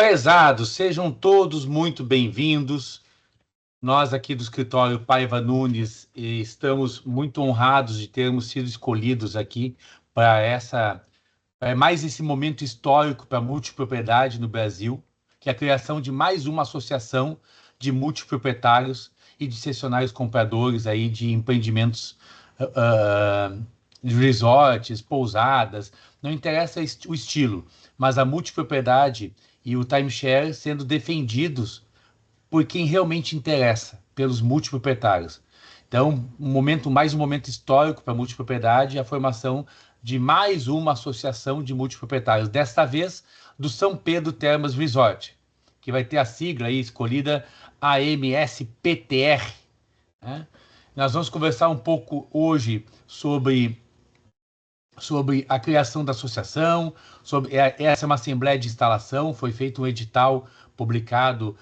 Prezados, sejam todos muito bem-vindos. Nós aqui do escritório Paiva Nunes estamos muito honrados de termos sido escolhidos aqui para mais esse momento histórico para a multipropriedade no Brasil, que é a criação de mais uma associação de multiproprietários e de cessionários compradores aí de empreendimentos de resorts, pousadas, não interessa o estilo, mas a multipropriedade e o timeshare sendo defendidos por quem realmente interessa, pelos multiproprietários. Então, mais um momento histórico para a multipropriedade, a formação de mais uma associação de multiproprietários, desta vez do São Pedro Termas Resort, que vai ter a sigla aí escolhida AMSPTR, né? Nós vamos conversar um pouco hoje sobre a criação da associação, essa é uma assembleia de instalação, foi feito um edital publicado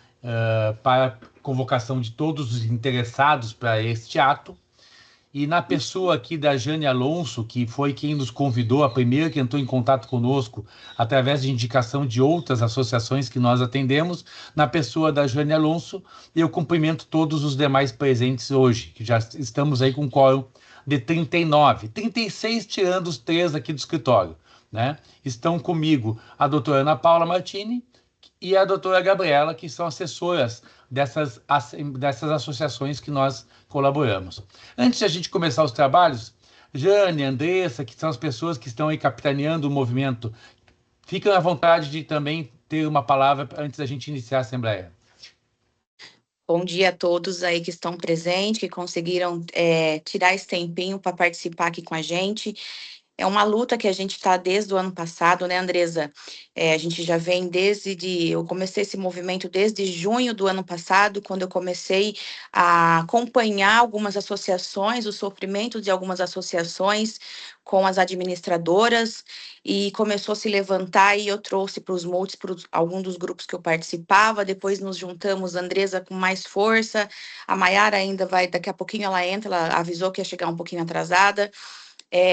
para convocação de todos os interessados para este ato, e na pessoa aqui da Jane Alonso, que foi quem nos convidou, a primeira que entrou em contato conosco, através de indicação de outras associações que nós atendemos, na pessoa da Jane Alonso, eu cumprimento todos os demais presentes hoje, que já estamos aí com um quórum de 39, 36 tirando os 3 aqui do escritório, né? Estão comigo a doutora Ana Paula Martini e a doutora Gabriela, que são assessoras dessas associações que nós colaboramos. Antes de a gente começar os trabalhos, Jane, Andressa, que são as pessoas que estão aí capitaneando o movimento, fiquem à vontade de também ter uma palavra antes da gente iniciar a Assembleia. Bom dia a todos aí que estão presentes, que conseguiram tirar esse tempinho para participar aqui com a gente. É uma luta que a gente está desde o ano passado, né, Andresa? A gente já vem eu comecei esse movimento desde junho do ano passado, quando eu comecei a acompanhar algumas associações, o sofrimento de algumas associações com as administradoras, e começou a se levantar, e eu trouxe para os multis, para algum dos grupos que eu participava, depois nos juntamos, Andresa com mais força, a Maiara ainda daqui a pouquinho ela entra, ela avisou que ia chegar um pouquinho atrasada,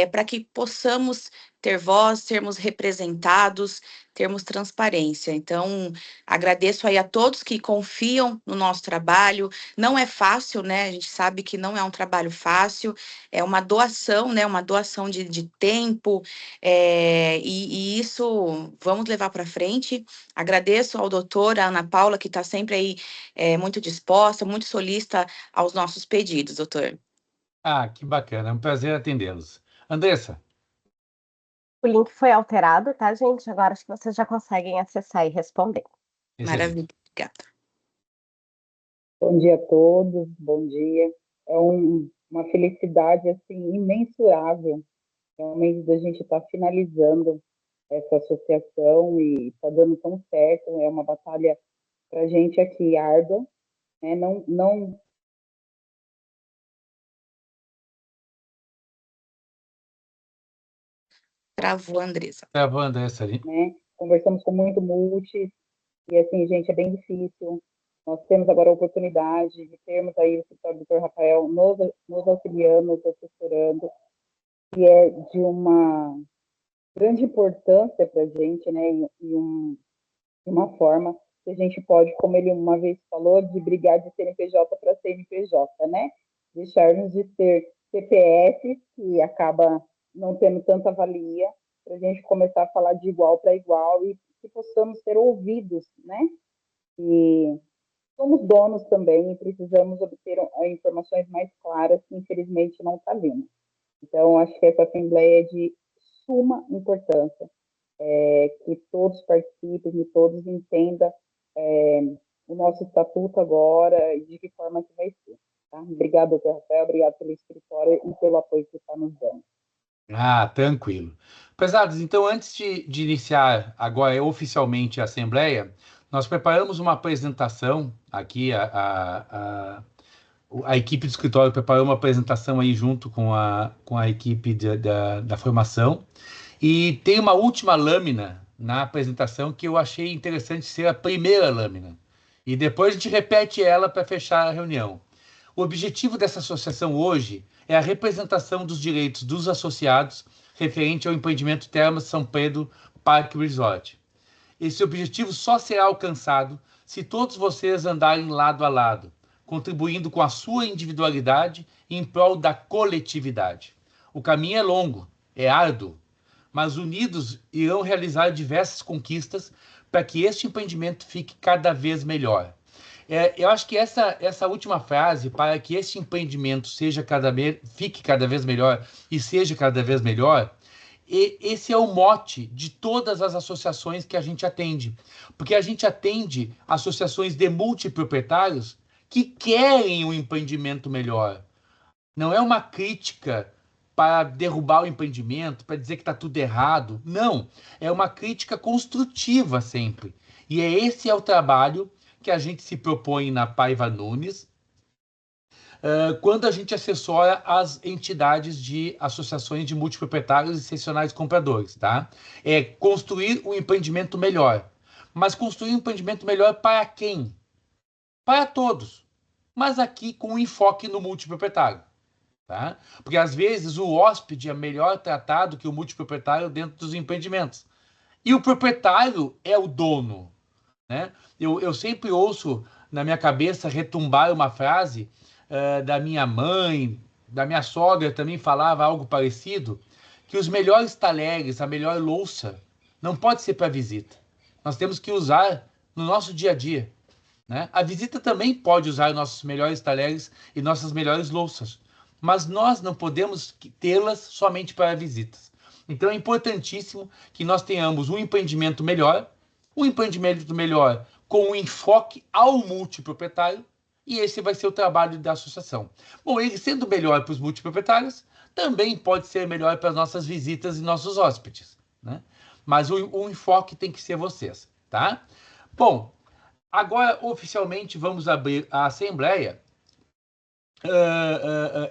para que possamos ter voz, sermos representados, termos transparência. Então, agradeço aí a todos que confiam no nosso trabalho. Não é fácil, né? A gente sabe que não é um trabalho fácil, é uma doação, né? Uma doação de tempo, e isso vamos levar para frente. Agradeço ao doutor, a Ana Paula, que está sempre aí muito disposta, muito solícita aos nossos pedidos, doutor. Ah, que bacana, é um prazer atendê-los. Andressa. O link foi alterado, tá, gente? Agora acho que vocês já conseguem acessar e responder. Maravilha, obrigada. Bom dia a todos, bom dia. É uma felicidade, assim, imensurável, realmente, da gente estar finalizando essa associação e está dando tão certo. É uma batalha para a gente aqui árdua, né? Não Travou, Andressa. Travou, Andressa ali. Né? Conversamos com muito multis, e assim, gente, é bem difícil. Nós temos agora a oportunidade de termos aí o escritório do Dr. Rafael nos auxiliando, nos assessorando, que é de uma grande importância para a gente, né? E uma forma que a gente pode, como ele uma vez falou, de brigar de CNPJ para CNPJ, né? Deixarmos de ter CPF, que acaba não tendo tanta valia, para a gente começar a falar de igual para igual e que possamos ser ouvidos, né? E somos donos também e precisamos obter informações mais claras, que infelizmente não está vindo. Então, acho que essa assembleia é de suma importância, que todos participem e todos entendam o nosso estatuto agora e de que forma que vai ser. Tá? Obrigado, doutor Rafael, obrigado pelo escritório e pelo apoio que está nos dando. Ah, tranquilo. Prezados, então, antes de iniciar agora oficialmente a Assembleia, nós preparamos uma apresentação aqui, a equipe do escritório preparou uma apresentação aí junto com a equipe da formação, e tem uma última lâmina na apresentação que eu achei interessante ser a primeira lâmina, e depois a gente repete ela para fechar a reunião. O objetivo dessa associação hoje é a representação dos direitos dos associados referente ao empreendimento Termas São Pedro Parque Resort. Esse objetivo só será alcançado se todos vocês andarem lado a lado, contribuindo com a sua individualidade em prol da coletividade. O caminho é longo, é árduo, mas unidos irão realizar diversas conquistas para que este empreendimento fique cada vez melhor. Eu acho que essa última frase, para que este empreendimento fique cada vez melhor e seja cada vez melhor, esse é o mote de todas as associações que a gente atende. Porque a gente atende associações de multiproprietários que querem um empreendimento melhor. Não é uma crítica para derrubar o empreendimento, para dizer que está tudo errado. Não, é uma crítica construtiva sempre. E esse é o trabalho que a gente se propõe na Paiva Nunes, quando a gente assessora as entidades de associações de multiproprietários e cessionários compradores, tá? É construir um empreendimento melhor. Mas construir um empreendimento melhor para quem? Para todos. Mas aqui com um enfoque no multiproprietário, tá? Porque às vezes o hóspede é melhor tratado que o multiproprietário dentro dos empreendimentos. E o proprietário é o dono, né? Eu sempre ouço na minha cabeça retumbar uma frase da minha mãe, da minha sogra também falava algo parecido, que os melhores talheres, a melhor louça, não pode ser para visita. Nós temos que usar no nosso dia a dia, né? A visita também pode usar nossos melhores talheres e nossas melhores louças, mas nós não podemos tê-las somente para visitas. Então é importantíssimo que nós tenhamos um empreendimento melhor com um enfoque ao multiproprietário, e esse vai ser o trabalho da associação. Bom, ele sendo melhor para os multiproprietários, também pode ser melhor para as nossas visitas e nossos hóspedes, né? Mas o enfoque tem que ser vocês, tá? Bom, agora oficialmente vamos abrir a Assembleia,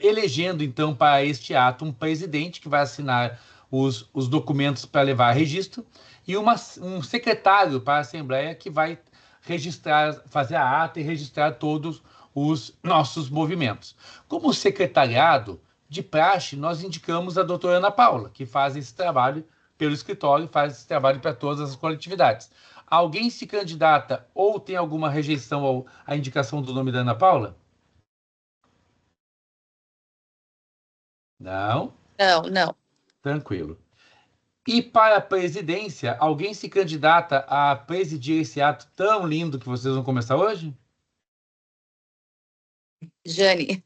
elegendo então para este ato um presidente que vai assinar os documentos para levar a registro e um secretário para a Assembleia que vai registrar, fazer a ata e registrar todos os nossos movimentos. Como secretariado, de praxe, nós indicamos a doutora Ana Paula, que faz esse trabalho pelo escritório, faz esse trabalho para todas as coletividades. Alguém se candidata ou tem alguma rejeição à indicação do nome da Ana Paula? Não? Não. Tranquilo. E para a presidência, alguém se candidata a presidir esse ato tão lindo que vocês vão começar hoje? Jane.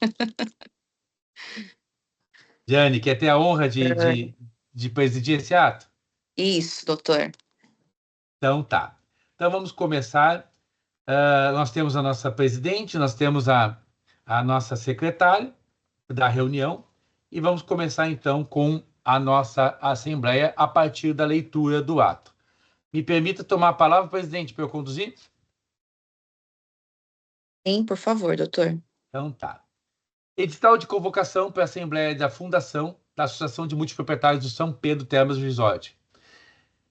Jane, quer ter a honra de presidir esse ato? Isso, doutor. Então tá. Então vamos começar. Nós temos a nossa presidente, nós temos a nossa secretária da reunião e vamos começar então com a nossa assembleia a partir da leitura do ato. Me permita tomar a palavra, presidente, para eu conduzir? Sim, por favor, doutor. Então tá. Edital de convocação para a Assembleia da Fundação da Associação de Multiproprietários do São Pedro Termas Resort.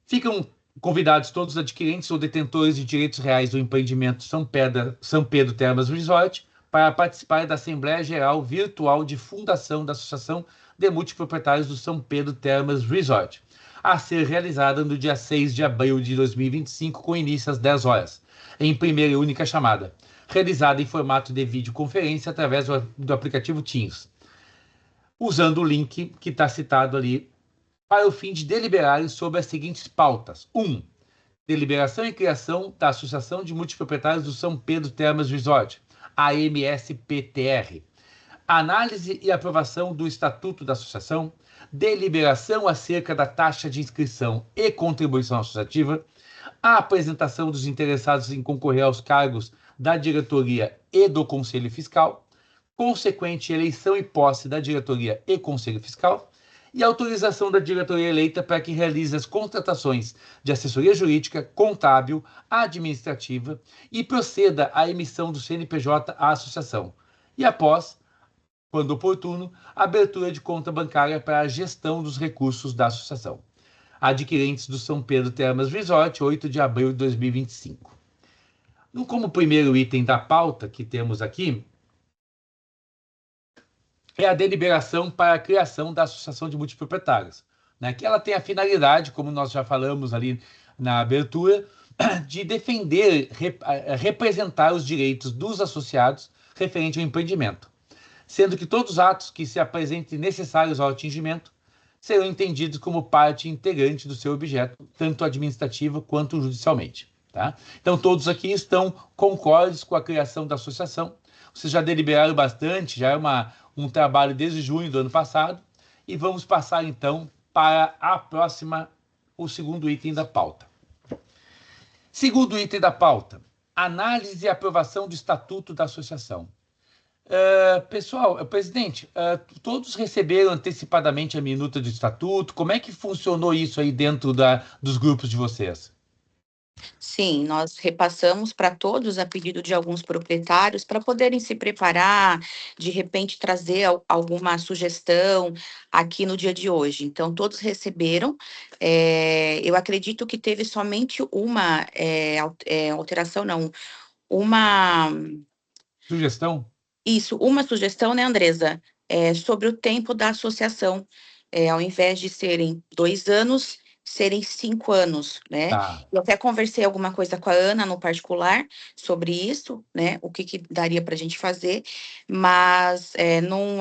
Ficam convidados todos os adquirentes ou detentores de direitos reais do empreendimento São Pedro Termas Resort para participar da Assembleia Geral Virtual de Fundação da Associação de Multiproprietários do São Pedro Termas Resort, a ser realizada no dia 6 de abril de 2025, com início às 10 horas, em primeira e única chamada, realizada em formato de videoconferência através do aplicativo Teams, usando o link que está citado ali, para o fim de deliberarem sobre as seguintes pautas. 1. Deliberação e criação da Associação de Multiproprietários do São Pedro Termas Resort, AMSPTR. Análise e aprovação do Estatuto da Associação, deliberação acerca da taxa de inscrição e contribuição associativa, a apresentação dos interessados em concorrer aos cargos da diretoria e do Conselho Fiscal, consequente eleição e posse da diretoria e Conselho Fiscal, e autorização da diretoria eleita para que realize as contratações de assessoria jurídica, contábil, administrativa e proceda à emissão do CNPJ à associação. E após, quando oportuno, abertura de conta bancária para a gestão dos recursos da associação. Adquirentes do São Pedro Termas Resort, 8 de abril de 2025. Como primeiro item da pauta que temos aqui, é a deliberação para a criação da Associação de Multiproprietários, né? Que ela tem a finalidade, como nós já falamos ali na abertura, de defender, representar os direitos dos associados referente ao empreendimento, sendo que todos os atos que se apresentem necessários ao atingimento serão entendidos como parte integrante do seu objeto, tanto administrativo quanto judicialmente. Tá? Então, todos aqui estão concordes com a criação da associação. Vocês já deliberaram bastante, já é um trabalho desde junho do ano passado, e vamos passar, então, para a próxima, o segundo item da pauta. Segundo item da pauta, análise e aprovação do Estatuto da Associação. Pessoal, presidente, todos receberam antecipadamente a minuta do Estatuto? Como é que funcionou isso aí dentro dos grupos de vocês? Sim, nós repassamos para todos a pedido de alguns proprietários para poderem se preparar, de repente trazer alguma sugestão aqui no dia de hoje. Então, todos receberam. Eu acredito que teve somente uma alteração, não, uma... Sugestão? Isso, uma sugestão, né, Andresa? Sobre o tempo da associação. Ao invés de serem 2 anos, serem 5 anos, né? Tá. Eu até conversei alguma coisa com a Ana no particular sobre isso, né? O que daria para a gente fazer, mas não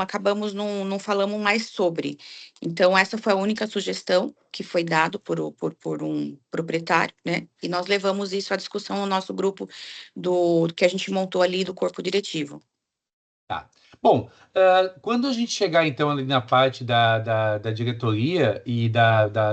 falamos mais sobre. Então, essa foi a única sugestão que foi dado por um proprietário, né? E nós levamos isso à discussão no nosso grupo que a gente montou ali do corpo diretivo. Tá. Bom, quando a gente chegar, então, ali na parte da diretoria e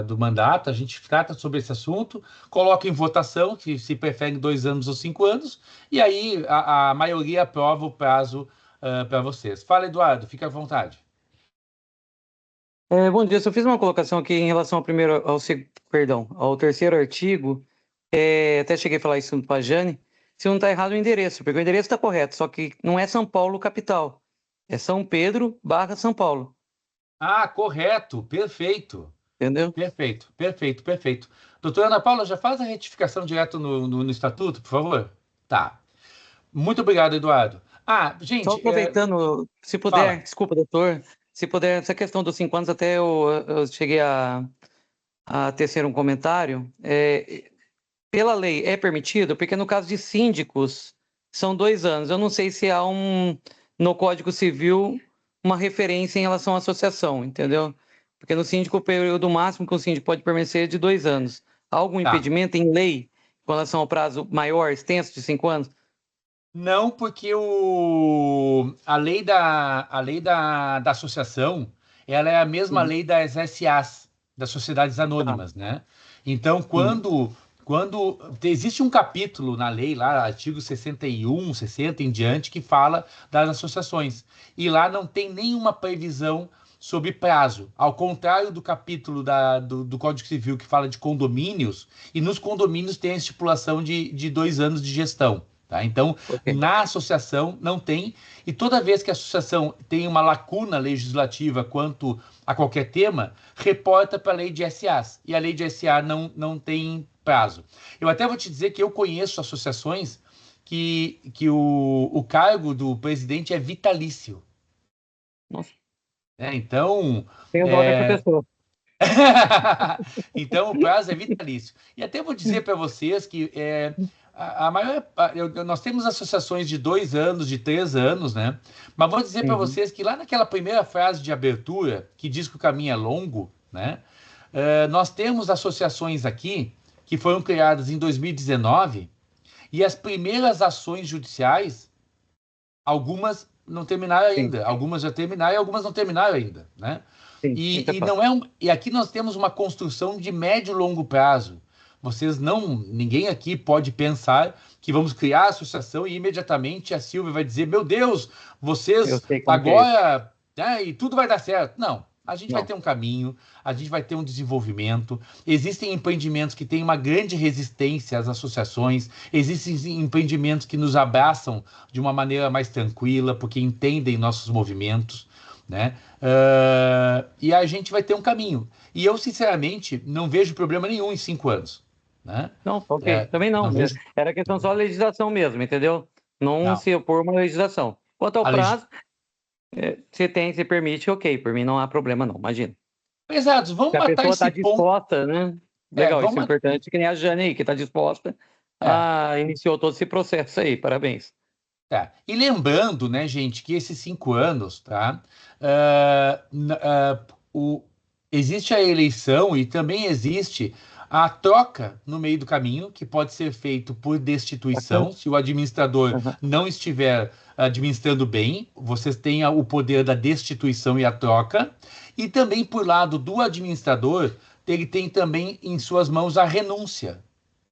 do mandato, a gente trata sobre esse assunto, coloca em votação, que se preferem 2 anos ou 5 anos, e aí a maioria aprova o prazo para vocês. Fala, Eduardo, fica à vontade. Bom dia, eu fiz uma colocação aqui em relação ao terceiro artigo, até cheguei a falar isso para a Jane, se não está errado o endereço, porque o endereço está correto, só que não é São Paulo capital, é São Pedro / São Paulo. Ah, correto, perfeito. Entendeu? Perfeito. Doutora Ana Paula, já faz a retificação direto no estatuto, por favor? Tá. Muito obrigado, Eduardo. Gente... Só aproveitando, se puder, fala. Desculpa, doutor, se puder, essa questão dos 5 anos, até eu cheguei a tecer um comentário, pela lei é permitido, porque no caso de síndicos, são 2 anos. Eu não sei se há no Código Civil uma referência em relação à associação, entendeu? Porque no síndico, o período máximo que o síndico pode permanecer é de 2 anos. Há algum impedimento em lei com relação ao prazo maior, extenso, de 5 anos? Não, porque a lei da associação, ela é a mesma lei das SAs, das sociedades anônimas, né? Então, quando existe um capítulo na lei, lá, artigo 61, 60 em diante, que fala das associações. E lá não tem nenhuma previsão sobre prazo. Ao contrário do capítulo do Código Civil que fala de condomínios, e nos condomínios tem a estipulação de 2 anos de gestão. Tá? Então, na associação não tem, e toda vez que a associação tem uma lacuna legislativa quanto a qualquer tema, reporta para a lei de SAs, e a lei de SA não tem prazo. Eu até vou te dizer que eu conheço associações que o cargo do presidente é vitalício. Nossa. Então... Tenho dó dessa pessoa. Então, o prazo é vitalício. E até vou dizer para vocês que nós temos associações de 2 anos, de 3 anos, né? Mas vou dizer para vocês que lá naquela primeira frase de abertura, que diz que o caminho é longo, né? Nós temos associações aqui que foram criadas em 2019 e as primeiras ações judiciais, algumas não terminaram ainda, algumas já terminaram e algumas não terminaram ainda, né? E aqui nós temos uma construção de médio e longo prazo. Ninguém aqui pode pensar que vamos criar a associação e imediatamente a Silvia vai dizer, meu Deus, vocês agora, e tudo vai dar certo. Não, a gente vai ter um caminho, a gente vai ter um desenvolvimento. Existem empreendimentos que têm uma grande resistência às associações, existem empreendimentos que nos abraçam de uma maneira mais tranquila, porque entendem nossos movimentos, né? E a gente vai ter um caminho. E eu, sinceramente, não vejo problema nenhum em 5 anos. Né? Não, também não. Era questão só da legislação mesmo, entendeu? Não se opor uma legislação. Quanto ao prazo, se permite, ok. Por mim não há problema, não. Imagina. Exato, vamos matar esse ponto. Se a pessoa está disposta, né? Legal, isso é vamos. importante, que nem a Jane aí, que está disposta iniciou todo esse processo aí, parabéns. Tá. E lembrando, né, gente, que esses 5 anos, tá? Existe a eleição e também existe a troca no meio do caminho, que pode ser feito por destituição. Se o administrador não estiver administrando bem, vocês têm o poder da destituição e a troca. E também por lado do administrador, ele tem também em suas mãos a renúncia,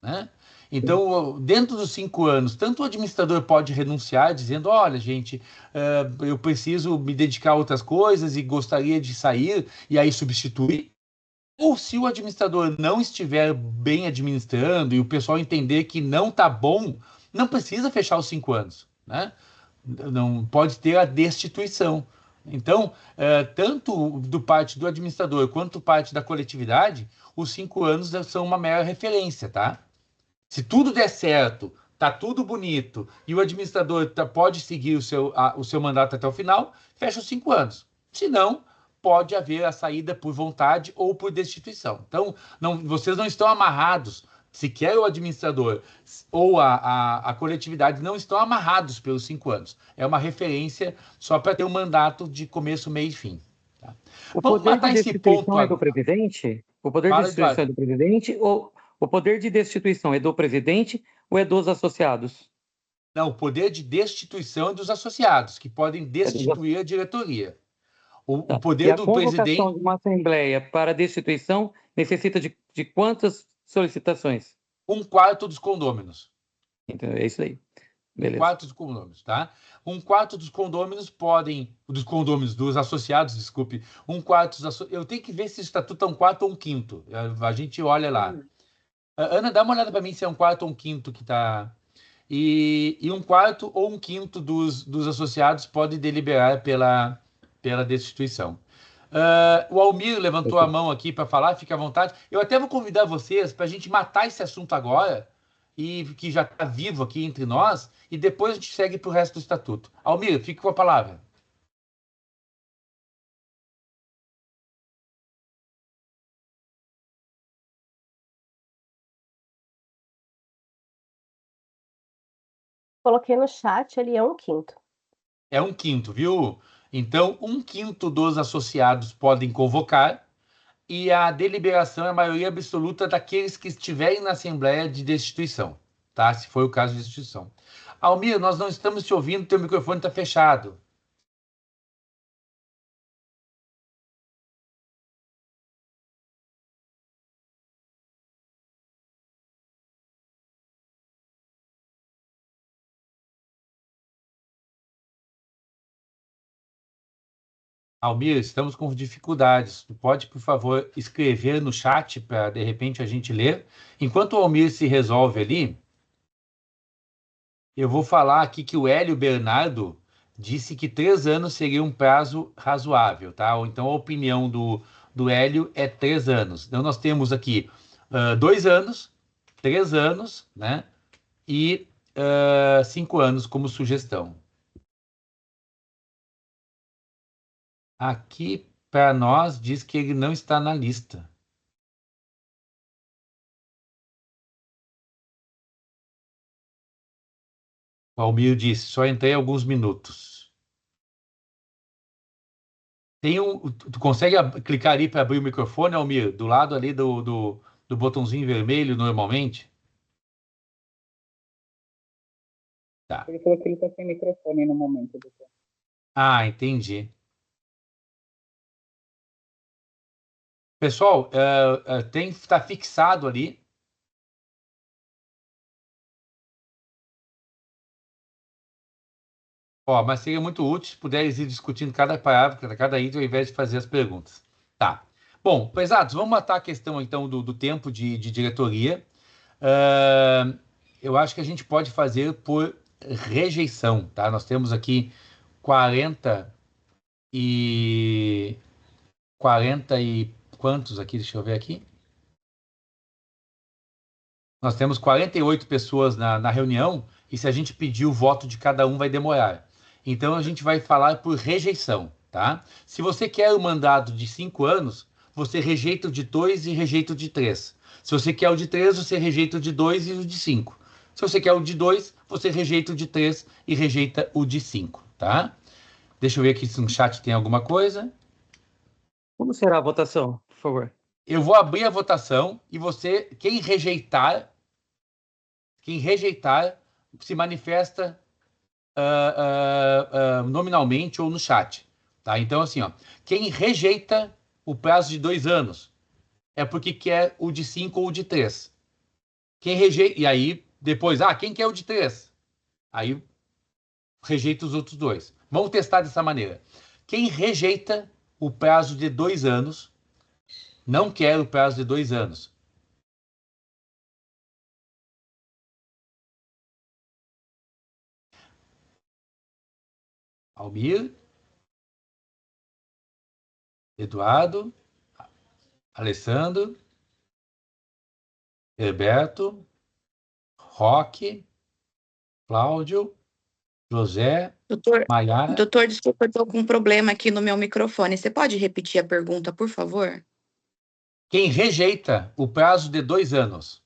né? Então, dentro dos 5 anos, tanto o administrador pode renunciar, dizendo: olha, gente, eu preciso me dedicar a outras coisas e gostaria de sair, e aí substituir. Ou se o administrador não estiver bem administrando e o pessoal entender que não está bom, não precisa fechar os 5 anos, né? Não pode ter a destituição. Então, tanto do parte do administrador quanto parte da coletividade, os 5 anos são uma mera referência, tá? Se tudo der certo, tá tudo bonito e o administrador pode seguir o seu mandato até o final, fecha os 5 anos. Se não, pode haver a saída por vontade ou por destituição. Então, vocês não estão amarrados, sequer o administrador ou a coletividade não estão amarrados pelos 5 anos. É uma referência só para ter um mandato de começo, meio e fim. Tá? O poder de destituição é do presidente? O poder de destituição é do presidente ou o poder de destituição é do presidente ou é dos associados? Não, o poder de destituição é dos associados, que podem destituir a diretoria. O poder do presidente... A convocação de uma assembleia para destituição necessita de quantas solicitações? 1/4 dos condôminos. Então, é isso aí. Beleza. 1/4 dos condôminos, tá? 1/4 dos condôminos podem... dos associados, desculpe. 1/4 eu tenho que ver se o estatuto é 1/4 ou 1/5. A gente olha lá. Ana, dá uma olhada para mim se é 1/4 ou 1/5 que está... E 1/4 ou 1/5 dos associados pode deliberar pela destituição. O Almir levantou a mão aqui para falar, fica à vontade. Eu até vou convidar vocês para a gente matar esse assunto agora, e que já está vivo aqui entre nós, e depois a gente segue para o resto do estatuto. Almir, fique com a palavra. Coloquei no chat, ele é 1/5. É 1/5, viu? Então, 1/5 dos associados podem convocar e a deliberação é a maioria absoluta daqueles que estiverem na Assembleia de destituição, tá? Se for o caso de destituição. Almir, nós não estamos te ouvindo, teu microfone está fechado. Almir, estamos com dificuldades. Tu pode, por favor, escrever no chat para, de repente, a gente ler? Enquanto o Almir se resolve ali, eu vou falar aqui que o Hélio Bernardo disse que 3 anos seria um prazo razoável, tá? Ou então a opinião do Hélio é 3 anos. Então nós temos aqui 2 anos, 3 anos, né? E 5 anos como sugestão. Aqui, para nós, diz que ele não está na lista. O Almir disse, só entrei alguns minutos. Tu consegue clicar ali para abrir o microfone, Almir? Do lado ali do botãozinho vermelho, normalmente? Tá. Ele falou que ele está sem microfone no momento. Doutor. Ah, entendi. Pessoal, está fixado ali. Ó, mas seria muito útil se puderes ir discutindo cada parágrafo, cada item, ao invés de fazer as perguntas. Tá. Bom, pesados, vamos matar a questão, então, do tempo de diretoria. Eu acho que a gente pode fazer por rejeição, tá? Nós temos aqui 40 e quantos aqui? Deixa eu ver aqui. Nós temos 48 pessoas na reunião e se a gente pedir o voto de cada um vai demorar. Então a gente vai falar por rejeição, tá? Se você quer o mandato de 5 anos, você rejeita o de 2 e rejeita o de 3. Se você quer o de 3, você rejeita o de 2 e o de 5. Se você quer o de 2, você rejeita o de 3 e rejeita o de 5, tá? Deixa eu ver aqui se no chat tem alguma coisa. Como será a votação, por favor? Eu vou abrir a votação e você, quem rejeitar, se manifesta nominalmente ou no chat, tá? Então, assim, ó, quem rejeita o prazo de 2 anos é porque quer o de 5 ou o de 3. Quem rejeita, e aí depois, quem quer o de 3? Aí rejeita os outros 2. Vamos testar dessa maneira. Quem rejeita o prazo de 2 anos, não quer o prazo de 2 anos. Almir, Eduardo, Alessandro, Herberto, Roque, Cláudio, José, Maiara. Doutor, desculpa, eu estou com um problema aqui no meu microfone. Você pode repetir a pergunta, por favor? Quem rejeita o prazo de 2 anos?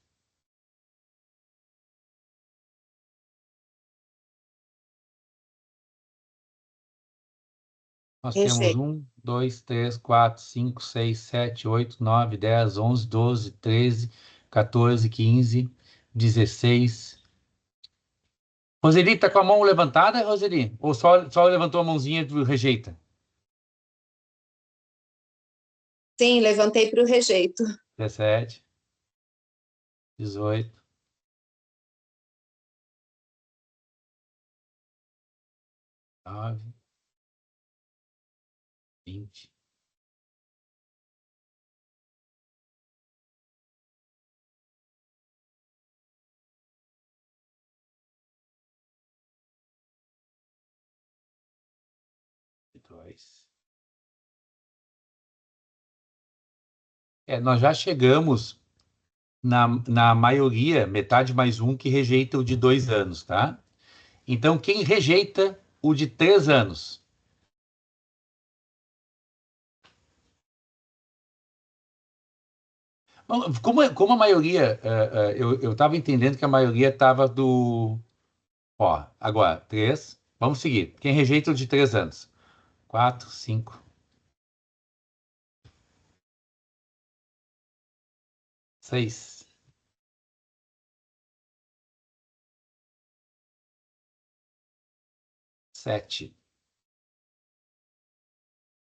Nós temos 1, 2, 3, 4, 5, 6, 7, 8, 9, 10, 11, 12, 13, 14, 15, 16. Roseli, está com a mão levantada, Roseli? Ou só levantou a mãozinha e rejeita? Sim, levantei para o rejeito. 17, 18, 9, 20. Nós já chegamos na maioria, metade mais um, que rejeita o de 2 anos, tá? Então, quem rejeita o de 3 anos? Bom, como a maioria, eu estava entendendo que a maioria estava do... Ó, agora, 3. Vamos seguir. Quem rejeita o de 3 anos? 4, 5, 6, 7,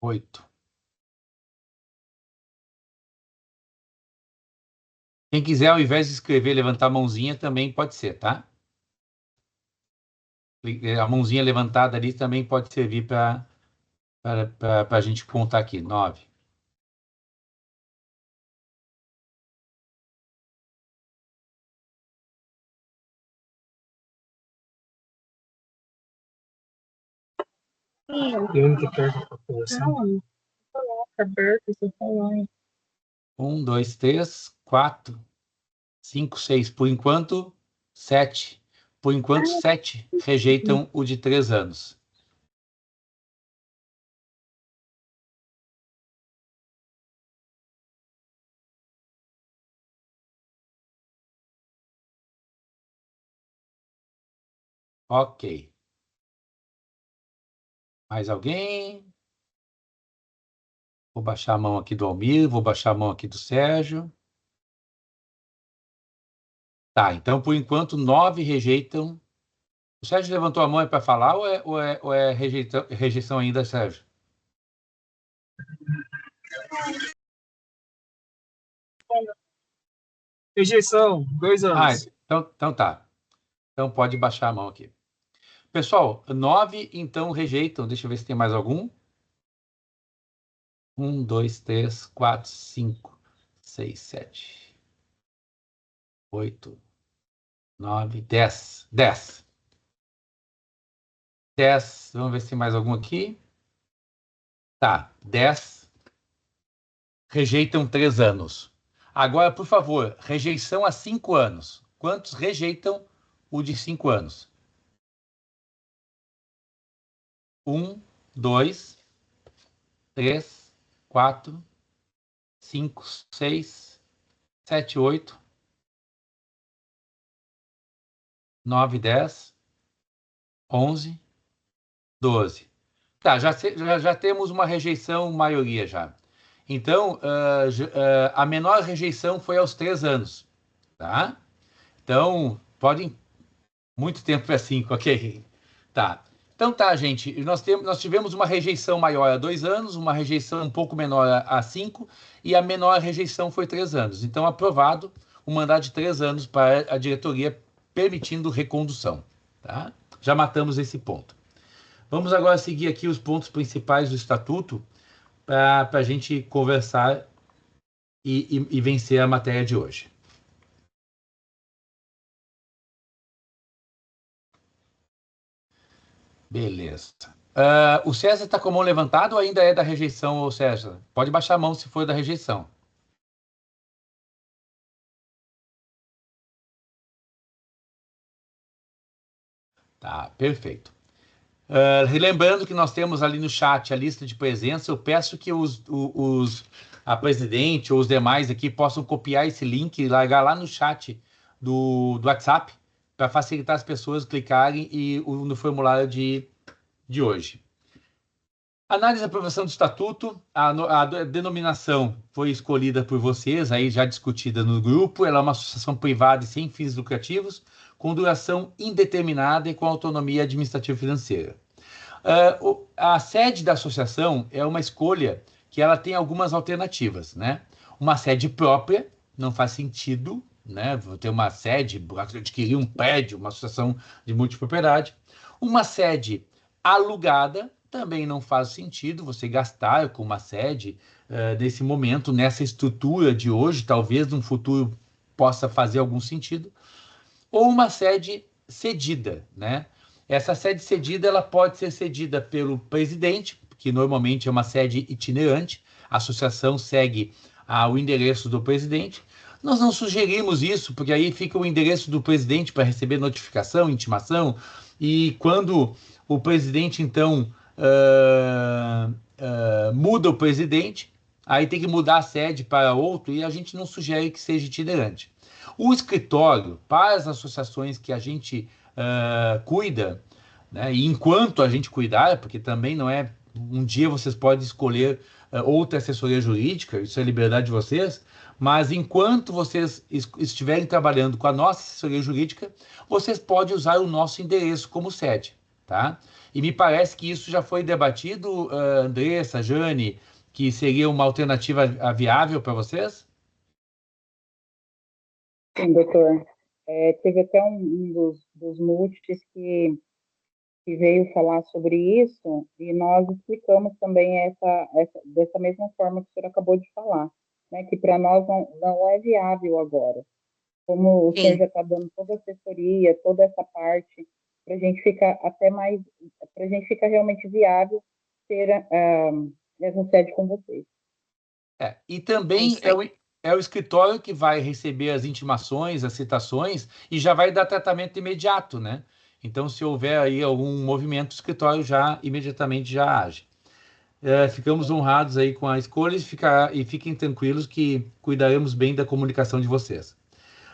8. Quem quiser, ao invés de escrever, levantar a mãozinha, também pode ser, tá? A mãozinha levantada ali também pode servir para a gente contar aqui. 9. Um, dois, três, 4, 5, 6. Por enquanto, 7. Por enquanto, 7 rejeitam o de 3 anos. Ok. Mais alguém? Vou baixar a mão aqui do Almir, vou baixar a mão aqui do Sérgio. Tá, então, por enquanto, 9 rejeitam. O Sérgio levantou a mão para falar ou é rejeição ainda, Sérgio? Rejeição, 2 anos. Então tá. Então pode baixar a mão aqui. Pessoal, 9 então rejeitam. Deixa eu ver se tem mais algum. 1, 2, 3, 4, 5, 6, 7, 8, 9, 10. 10. 10. Vamos ver se tem mais algum aqui. Tá, 10 rejeitam 3 anos. Agora, por favor, rejeição a 5 anos. Quantos rejeitam o de 5 anos? 1, 2, 3, 4, 5, 6, 7, 8, 9, 10, 11, 12. Tá, já temos uma rejeição, maioria já. Então, a menor rejeição foi aos 3 anos, tá? Então, podem... Muito tempo para 5, ok. Tá. Então tá, gente, nós tivemos uma rejeição maior a 2 anos, uma rejeição um pouco menor a 5, e a menor rejeição foi 3 anos. Então, aprovado o mandato de 3 anos para a diretoria, permitindo recondução. Tá? Já matamos esse ponto. Vamos agora seguir aqui os pontos principais do Estatuto para a gente conversar e vencer a matéria de hoje. Beleza. O César está com a mão levantada ou ainda é da rejeição, ô César? Pode baixar a mão se for da rejeição. Tá, perfeito. Lembrando que nós temos ali no chat a lista de presença, eu peço que a presidente ou os demais aqui possam copiar esse link e largar lá no chat do WhatsApp para facilitar as pessoas clicarem no formulário de hoje. Análise e aprovação do estatuto, a denominação foi escolhida por vocês, aí já discutida no grupo, ela é uma associação privada e sem fins lucrativos, com duração indeterminada e com autonomia administrativa e financeira. A sede da associação é uma escolha que ela tem algumas alternativas, né? Uma sede própria, não faz sentido, né? Vou ter uma sede, adquirir um prédio, uma associação de multipropriedade. Uma sede alugada, também não faz sentido você gastar com uma sede nesse momento, nessa estrutura de hoje, talvez no futuro possa fazer algum sentido. Ou uma sede cedida, né? Essa sede cedida, ela pode ser cedida pelo presidente, que normalmente é uma sede itinerante, a associação segue o endereço do presidente. Nós não sugerimos isso, porque aí fica o endereço do presidente para receber notificação, intimação, e quando o presidente, então, muda o presidente, aí tem que mudar a sede para outro, e a gente não sugere que seja itinerante. O escritório, para as associações que a gente cuida, né, e enquanto a gente cuidar, porque também não é... Um dia vocês podem escolher outra assessoria jurídica, isso é liberdade de vocês, mas enquanto vocês estiverem trabalhando com a nossa assessoria jurídica, vocês podem usar o nosso endereço como sede, tá? E me parece que isso já foi debatido, Andressa, Jane, que seria uma alternativa viável para vocês? Sim, doutor. Teve até um dos multis que veio falar sobre isso, e nós explicamos também dessa mesma forma que o senhor acabou de falar, né, que para nós não é viável agora. Como o senhor já está dando toda a assessoria, toda essa parte, para a gente ficar para a gente ficar realmente viável ter essa sede com vocês. E também é o escritório que vai receber as intimações, as citações, e já vai dar tratamento imediato, né? Então, se houver aí algum movimento, o escritório imediatamente já age. Ficamos honrados aí com a escolha e fiquem tranquilos que cuidaremos bem da comunicação de vocês.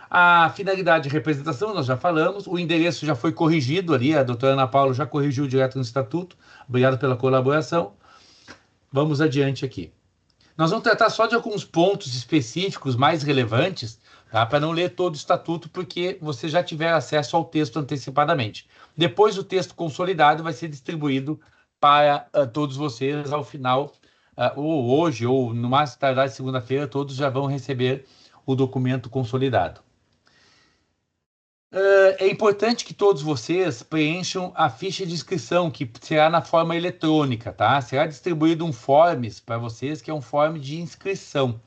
A finalidade de representação, nós já falamos, o endereço já foi corrigido ali, a doutora Ana Paula já corrigiu direto no estatuto. Obrigado pela colaboração. Vamos adiante aqui. Nós vamos tratar só de alguns pontos específicos mais relevantes, tá? Para não ler todo o estatuto, porque você já tiver acesso ao texto antecipadamente. Depois o texto consolidado vai ser distribuído para todos vocês ao final, ou hoje, ou no mais tardar segunda-feira, todos já vão receber o documento consolidado. É importante que todos vocês preencham a ficha de inscrição, que será na forma eletrônica, tá? Será distribuído um forms para vocês, que é um form de inscrição,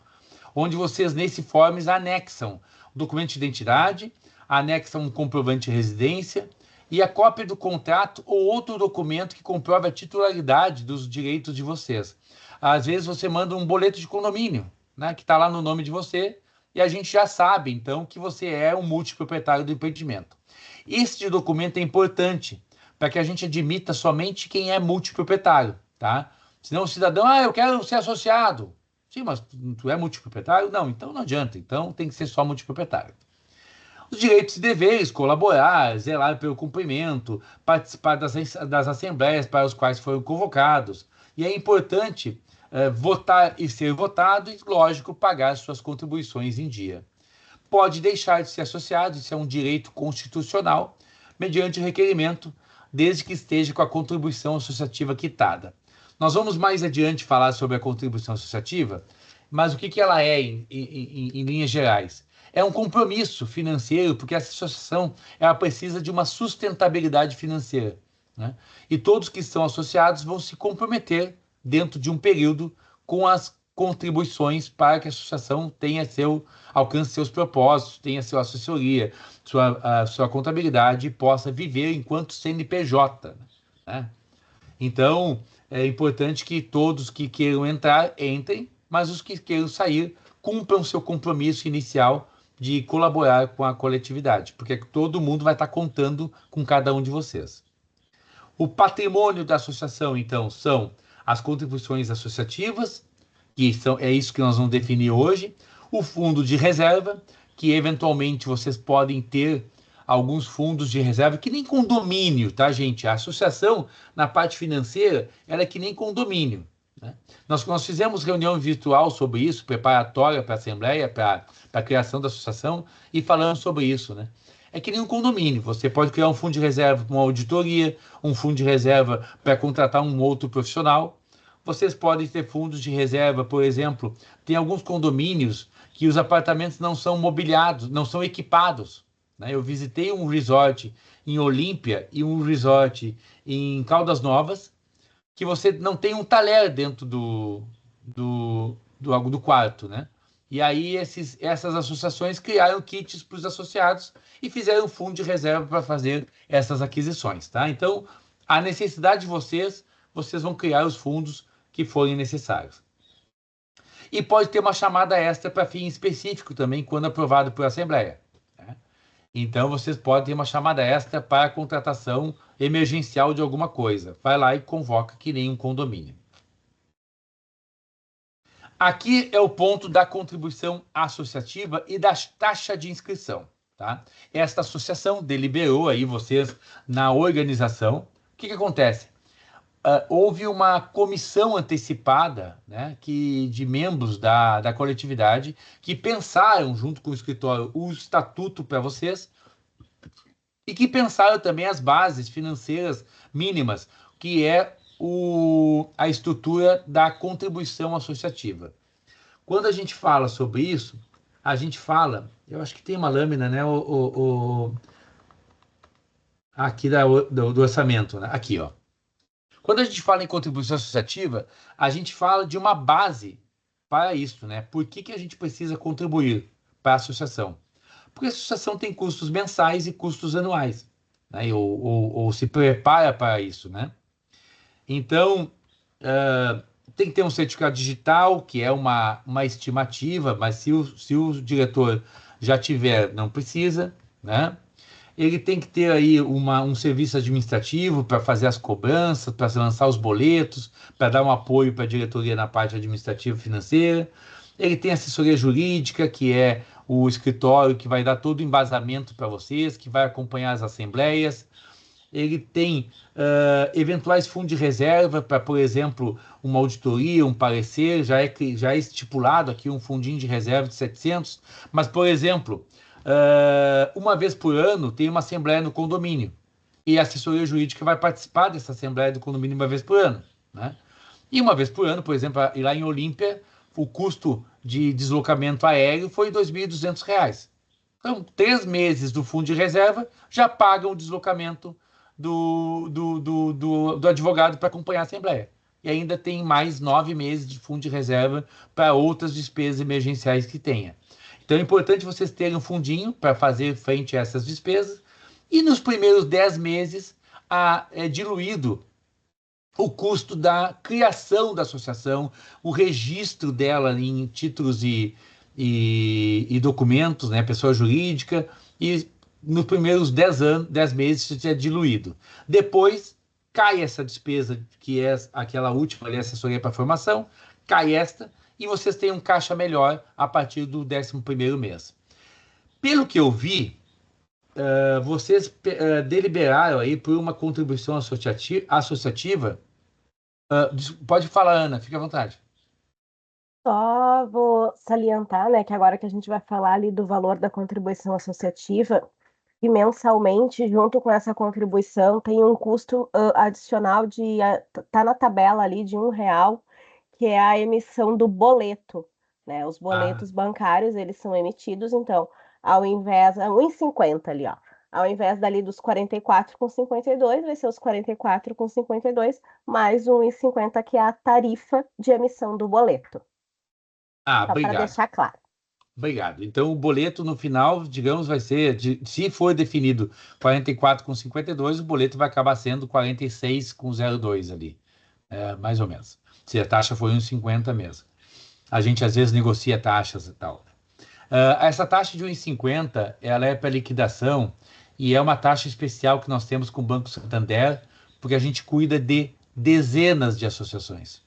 onde vocês, nesse forms, anexam o documento de identidade, anexam um comprovante de residência e a cópia do contrato ou outro documento que comprove a titularidade dos direitos de vocês. Às vezes você manda um boleto de condomínio, né, que está lá no nome de você, e a gente já sabe, então, que você é um multiproprietário do empreendimento. Este documento é importante para que a gente admita somente quem é multiproprietário, tá? Senão o cidadão, eu quero ser associado. Sim, mas tu é multiproprietário? Não, então não adianta. Então tem que ser só multiproprietário. Os direitos e deveres, colaborar, zelar pelo cumprimento, participar das assembleias para as quais foram convocados. E é importante votar e ser votado e, lógico, pagar suas contribuições em dia. Pode deixar de ser associado, isso é um direito constitucional, mediante requerimento, desde que esteja com a contribuição associativa quitada. Nós vamos mais adiante falar sobre a contribuição associativa, mas o que ela é em linhas gerais? É um compromisso financeiro, porque essa associação ela precisa de uma sustentabilidade financeira, né? E todos que estão associados vão se comprometer dentro de um período com as contribuições para que a associação alcance seus propósitos, tenha sua assessoria, sua contabilidade e possa viver enquanto CNPJ, né? Então, é importante que todos que queiram entrar, entrem, mas os que queiram sair, cumpram seu compromisso inicial de colaborar com a coletividade, porque todo mundo vai estar contando com cada um de vocês. O patrimônio da associação, então, são as contribuições associativas, é isso que nós vamos definir hoje, o fundo de reserva, que eventualmente vocês podem ter alguns fundos de reserva, que nem condomínio, tá, gente? A associação, na parte financeira, ela é que nem condomínio, né? Nós fizemos reunião virtual sobre isso, preparatória para a Assembleia, para a criação da associação, e falamos sobre isso, né? É que nem um condomínio, você pode criar um fundo de reserva para uma auditoria, um fundo de reserva para contratar um outro profissional. Vocês podem ter fundos de reserva, por exemplo, tem alguns condomínios que os apartamentos não são mobiliados, não são equipados, né? Eu visitei um resort em Olímpia e um resort em Caldas Novas, que você não tem um talher dentro do quarto, né? E aí essas associações criaram kits para os associados e fizeram um fundo de reserva para fazer essas aquisições, tá? Então, a necessidade de vocês vão criar os fundos que forem necessários. E pode ter uma chamada extra para fim específico também, quando aprovado por Assembleia, né? Então, vocês podem ter uma chamada extra para a contratação emergencial de alguma coisa. Vai lá e convoca que nem um condomínio. Aqui é o ponto da contribuição associativa e da taxa de inscrição, tá? Esta associação deliberou aí vocês na organização. O que acontece? Houve uma comissão antecipada, né, de membros da coletividade que pensaram, junto com o escritório, o estatuto para vocês e que pensaram também as bases financeiras mínimas, que é a estrutura da contribuição associativa. Quando a gente fala sobre isso, a gente fala, eu acho que tem uma lâmina, né, aqui do orçamento, né? Aqui, ó. Quando a gente fala em contribuição associativa, a gente fala de uma base para isso, né? Por que a gente precisa contribuir para a associação? Porque a associação tem custos mensais e custos anuais, né? Ou se prepara para isso, né? Então, tem que ter um certificado digital, que é uma estimativa, mas se o diretor já tiver, não precisa, né? Ele tem que ter aí um serviço administrativo para fazer as cobranças, para lançar os boletos, para dar um apoio para a diretoria na parte administrativa e financeira. Ele tem assessoria jurídica, que é o escritório que vai dar todo o embasamento para vocês, que vai acompanhar as assembleias. Ele tem eventuais fundos de reserva para, por exemplo, uma auditoria, um parecer, já é estipulado aqui um fundinho de reserva de 700, mas, por exemplo, uma vez por ano tem uma assembleia no condomínio e a assessoria jurídica vai participar dessa assembleia do condomínio uma vez por ano, né? E uma vez por ano, por exemplo, lá em Olímpia, o custo de deslocamento aéreo foi R$ 2.200. Então, 3 meses do fundo de reserva já pagam o deslocamento do advogado para acompanhar a assembleia. E ainda tem mais 9 meses de fundo de reserva para outras despesas emergenciais que tenha. Então é importante vocês terem um fundinho para fazer frente a essas despesas. E nos primeiros 10 meses é diluído o custo da criação da associação, o registro dela em títulos e documentos, né, pessoa jurídica, e nos primeiros 10 meses isso é diluído. Depois cai essa despesa, que é aquela última ali, assessoria para formação, cai esta, e vocês têm um caixa melhor a partir do 11º mês. Pelo que eu vi, vocês deliberaram aí por uma contribuição associativa. Pode falar, Ana, fique à vontade. Só vou salientar, né, que agora que a gente vai falar ali do valor da contribuição associativa, e mensalmente, junto com essa contribuição, tem um custo adicional de tá na tabela ali de R$1, que é a emissão do boleto, né? Os boletos bancários, eles são emitidos, então, ao invés, a 1,50 ali, ó. Ao invés dali dos 44,52, vai ser os 44,52 mais 1,50, que é a tarifa de emissão do boleto. Só para Obrigado. deixar claro. Obrigado. Então, o boleto no final, digamos, vai ser, se for definido 44,52, o boleto vai acabar sendo 46,02 ali, mais ou menos. Se a taxa for 1,50 mesmo. A gente, às vezes, negocia taxas e tal. Essa taxa de 1,50, ela é para liquidação e é uma taxa especial que nós temos com o Banco Santander, porque a gente cuida de dezenas de associações.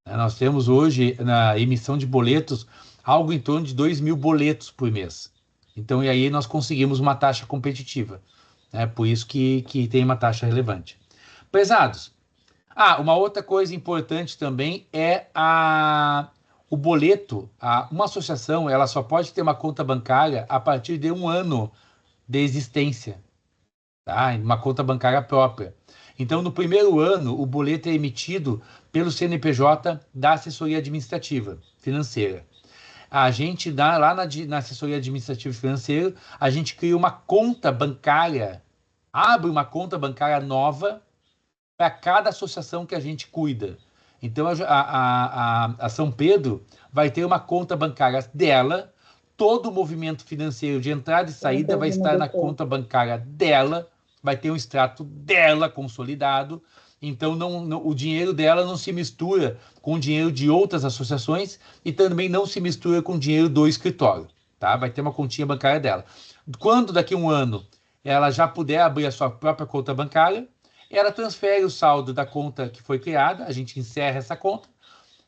Nós temos hoje, na emissão de boletos, algo em torno de 2.000 boletos por mês. Então, e aí nós conseguimos uma taxa competitiva. Por isso que tem uma taxa relevante. Prezados, uma outra coisa importante também é o boleto. Uma associação, ela só pode ter uma conta bancária a partir de 1 ano de existência. Uma conta bancária própria. Então, no primeiro ano, o boleto é emitido pelo CNPJ da assessoria administrativa financeira. A gente lá na assessoria administrativa financeira, a gente cria uma conta bancária, abre uma conta bancária nova para cada associação que a gente cuida. Então, a São Pedro vai ter uma conta bancária dela, todo o movimento financeiro de entrada e saída vai estar na conta bancária dela, vai ter um extrato dela consolidado. Então, o dinheiro dela não se mistura com o dinheiro de outras associações e também não se mistura com o dinheiro do escritório. Vai ter uma continha bancária dela. Quando, daqui a 1 ano, ela já puder abrir a sua própria conta bancária, ela transfere o saldo da conta que foi criada, a gente encerra essa conta,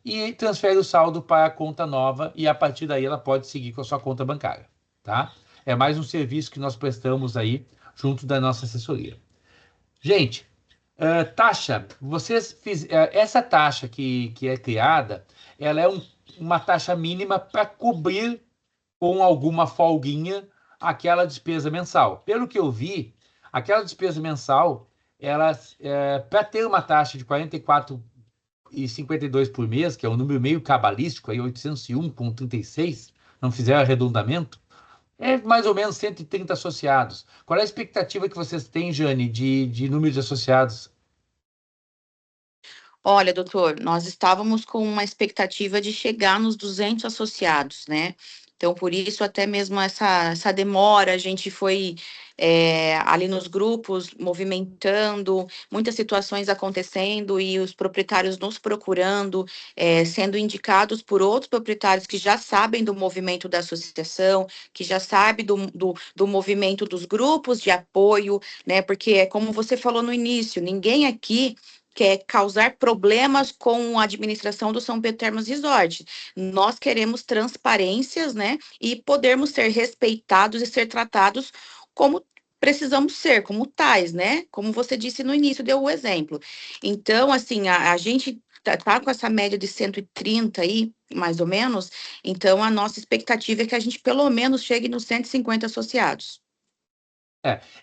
e transfere o saldo para a conta nova, e a partir daí ela pode seguir com a sua conta bancária. É mais um serviço que nós prestamos aí junto da nossa assessoria. Gente, taxa, essa taxa que é criada, ela é uma taxa mínima para cobrir com alguma folguinha aquela despesa mensal. Pelo que eu vi, aquela despesa mensal, para ter uma taxa de 44,52 por mês, que é um número meio cabalístico, aí 801,36, não fizeram arredondamento, é mais ou menos 130 associados. Qual é a expectativa que vocês têm, Jane, de número de associados? Olha, doutor, nós estávamos com uma expectativa de chegar nos 200 associados, né? Então, por isso, até mesmo essa demora, a gente foi ali nos grupos movimentando, muitas situações acontecendo e os proprietários nos procurando, sendo indicados por outros proprietários que já sabem do movimento da associação, que já sabem do movimento dos grupos de apoio, né? Porque é como você falou no início, ninguém aqui quer causar problemas com a administração do São Pedro Termas Resort. Nós queremos transparências, né, e podermos ser respeitados e ser tratados como precisamos ser, como tais, né, como você disse no início, deu o exemplo. Então, assim, a gente tá com essa média de 130 aí, mais ou menos, então a nossa expectativa é que a gente pelo menos chegue nos 150 associados.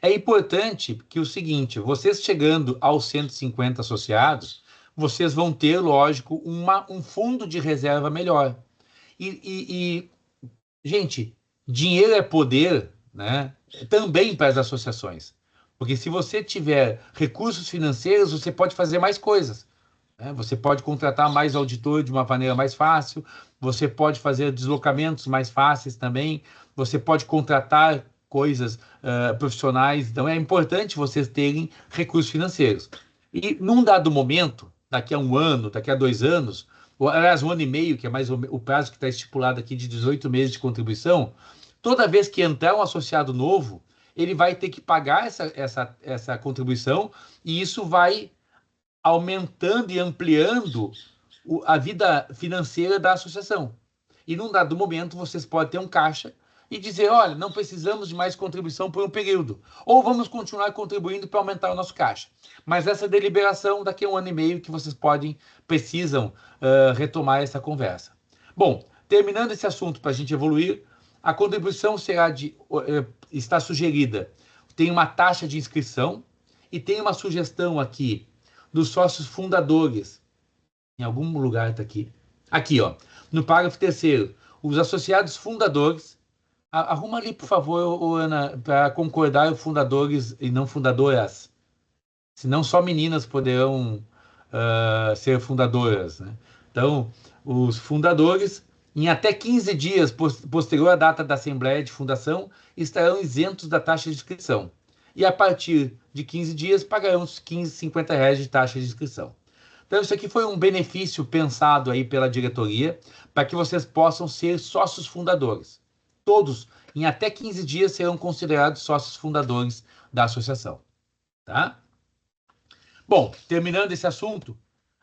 É importante que o seguinte, vocês chegando aos 150 associados, vocês vão ter, lógico, um fundo de reserva melhor. Gente, dinheiro é poder, né? Também para as associações. Porque se você tiver recursos financeiros, você pode fazer mais coisas. Você pode contratar mais auditor de uma maneira mais fácil, você pode fazer deslocamentos mais fáceis também, você pode contratar coisas profissionais. Então, é importante vocês terem recursos financeiros. E, num dado momento, daqui a 1 ano, daqui a 2 anos, ou, aliás, 1 ano e meio, que é mais o prazo que está estipulado aqui de 18 meses de contribuição, toda vez que entrar um associado novo, ele vai ter que pagar essa contribuição, e isso vai aumentando e ampliando a vida financeira da associação. E num dado momento, vocês podem ter um caixa e dizer, olha, não precisamos de mais contribuição por um período. Ou vamos continuar contribuindo para aumentar o nosso caixa. Mas essa deliberação, daqui a 1 ano e meio, que vocês precisam retomar essa conversa. Bom, terminando esse assunto para a gente evoluir, a contribuição está sugerida. Tem uma taxa de inscrição e tem uma sugestão aqui dos sócios fundadores. Em algum lugar está aqui. Aqui, ó, no parágrafo 3º, os associados fundadores. Arruma ali, por favor, Ana, para concordar fundadores e não fundadoras. Senão só meninas poderão ser fundadoras, né? Então, os fundadores, em até 15 dias posterior à data da Assembleia de Fundação, estarão isentos da taxa de inscrição. E a partir de 15 dias, pagarão os R$15,50 de taxa de inscrição. Então, isso aqui foi um benefício pensado aí pela diretoria, para que vocês possam ser sócios fundadores. Todos, em até 15 dias, serão considerados sócios fundadores da associação. Tá? Bom, terminando esse assunto,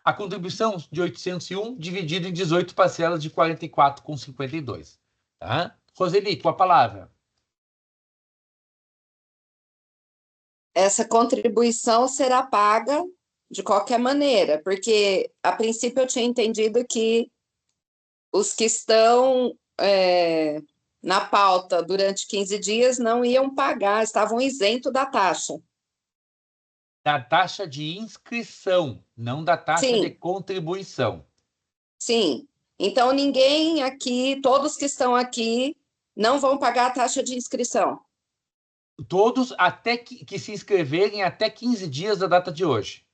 a contribuição de 801 dividido em 18 parcelas de R$ 44,52. Tá? Roseli, com a palavra. Essa contribuição será paga de qualquer maneira, porque a princípio eu tinha entendido que os que estão na pauta durante 15 dias não iam pagar, estavam isentos da taxa. Da taxa de inscrição, não da taxa Sim. de contribuição. Sim. Então, ninguém aqui, todos que estão aqui, não vão pagar a taxa de inscrição. Todos até que se inscreverem até 15 dias da data de hoje.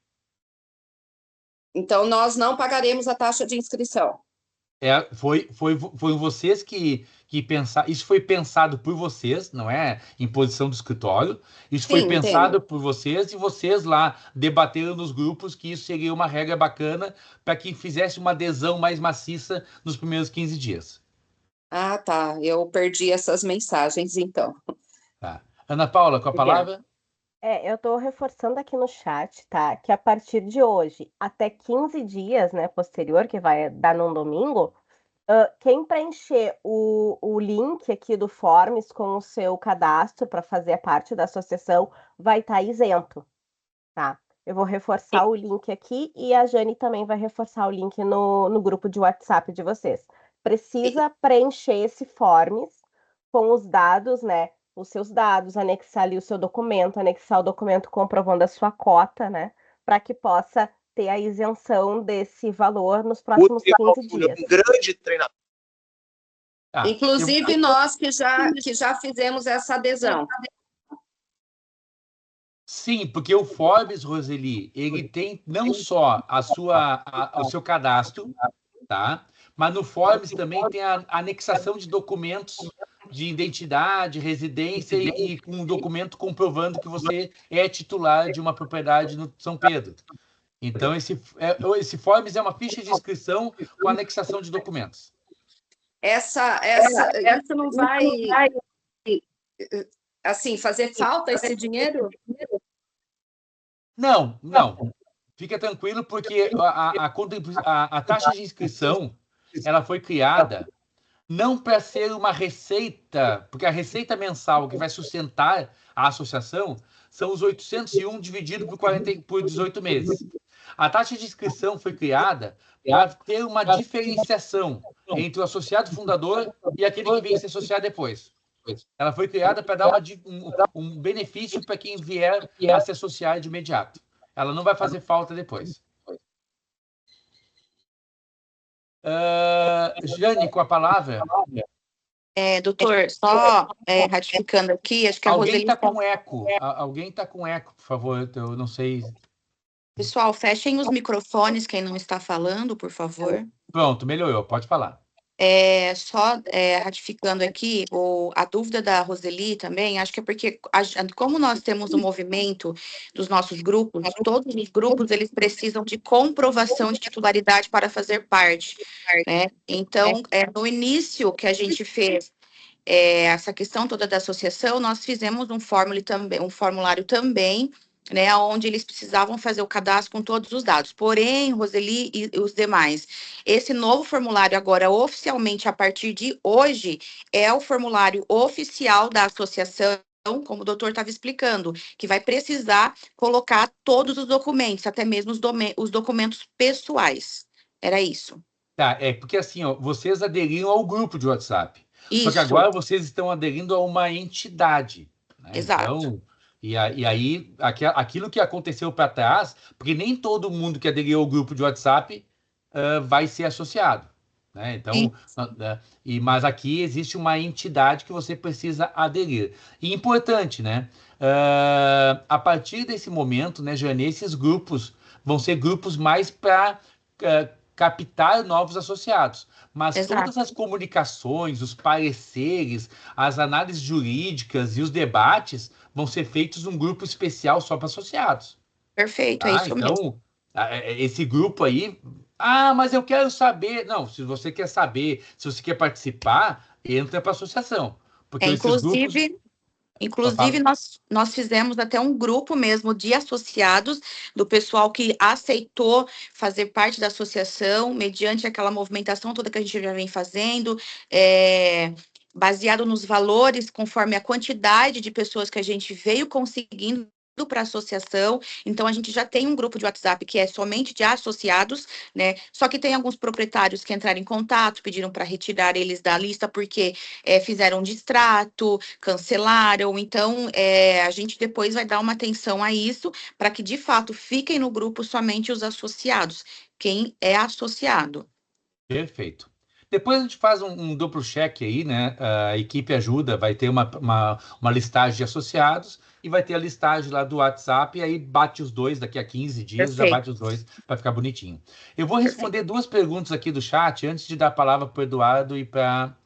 Então, nós não pagaremos a taxa de inscrição. Foi vocês que pensaram. Isso foi pensado por vocês, não é imposição do escritório. Isso foi pensado por vocês e vocês lá debateram nos grupos que isso seria uma regra bacana para que fizesse uma adesão mais maciça nos primeiros 15 dias. Ah, tá. Eu perdi essas mensagens, então. Tá. Ana Paula, com a palavra. Eu estou reforçando aqui no chat, tá? Que a partir de hoje, até 15 dias, né, posterior, que vai dar num domingo, quem preencher o link aqui do Forms com o seu cadastro para fazer parte da associação vai estar isento, tá? Eu vou reforçar o link aqui e a Jane também vai reforçar o link no grupo de WhatsApp de vocês. Precisa preencher esse Forms com os dados, né? Os seus dados, anexar ali o seu documento, anexar o documento comprovando a sua cota, né? Para que possa ter a isenção desse valor nos próximos 15 dias. Um grande treinador. Inclusive, nós que já fizemos essa adesão. Sim, porque o Forbes, Roseli, ele tem não só o seu cadastro, tá? Mas no Forbes também tem a anexação de documentos de identidade, residência e um documento comprovando que você é titular de uma propriedade no São Pedro. Então, esse Forbes é uma ficha de inscrição com anexação de documentos. Isso não vai, assim, fazer falta esse dinheiro? Não. Fica tranquilo, porque a taxa de inscrição ela foi criada não para ser uma receita, porque a receita mensal que vai sustentar a associação são os 801 dividido por 18 meses. A taxa de inscrição foi criada para ter uma diferenciação entre o associado fundador e aquele que vem se associar depois. Ela foi criada para dar um benefício para quem vier a se associar de imediato. Ela não vai fazer falta depois. Jane, com a palavra. Doutor, só ratificando aqui, acho que Alguém está com eco. Alguém está com eco, por favor. Eu não sei. Pessoal, fechem os microfones, quem não está falando, por favor. Pronto, melhorou. Pode falar. Só ratificando aqui, a dúvida da Roseli também, acho que é porque, como nós temos um movimento dos nossos grupos, todos os grupos, eles precisam de comprovação de titularidade para fazer parte, né? Então, no início que a gente fez essa questão toda da associação, nós fizemos um formulário também né, onde eles precisavam fazer o cadastro com todos os dados. Porém, Roseli e os demais, esse novo formulário agora, oficialmente, a partir de hoje, é o formulário oficial da associação, como o doutor estava explicando, que vai precisar colocar todos os documentos, até mesmo os documentos pessoais. Era isso. Tá, porque assim, ó, vocês aderiram ao grupo de WhatsApp. Só que Isso, agora vocês estão aderindo a uma entidade, né? exato. Então, e aí, aquilo que aconteceu para trás, porque nem todo mundo que aderiu ao grupo de WhatsApp vai ser associado, né? Então, mas aqui existe uma entidade que você precisa aderir. E importante, né? A partir desse momento, né, Jane, esses grupos vão ser grupos mais para captar novos associados. Mas Exato. todas as comunicações, os pareceres, as análises jurídicas e os debates vão ser feitos num grupo especial só para associados. Perfeito, é Tá? isso mesmo. Então, esse grupo aí. Ah, mas eu quero saber. Não, se você quer saber, se você quer participar, entra para a associação. Porque esses grupos. Inclusive, nós fizemos até um grupo mesmo de associados, do pessoal que aceitou fazer parte da associação, mediante aquela movimentação toda que a gente já vem fazendo, baseado nos valores, conforme a quantidade de pessoas que a gente veio conseguindo para a associação. Então, a gente já tem um grupo de WhatsApp que é somente de associados, né? Só que tem alguns proprietários que entraram em contato, pediram para retirar eles da lista, porque fizeram distrato, cancelaram. Então, a gente depois vai dar uma atenção a isso, para que, de fato, fiquem no grupo somente os associados, quem é associado. Perfeito. Depois a gente faz um duplo check aí, né? A equipe ajuda, vai ter uma listagem de associados e vai ter a listagem lá do WhatsApp, e aí bate os dois, daqui a 15 dias, já bate os dois para ficar bonitinho. Eu vou responder duas perguntas aqui do chat antes de dar a palavra para o Eduardo e para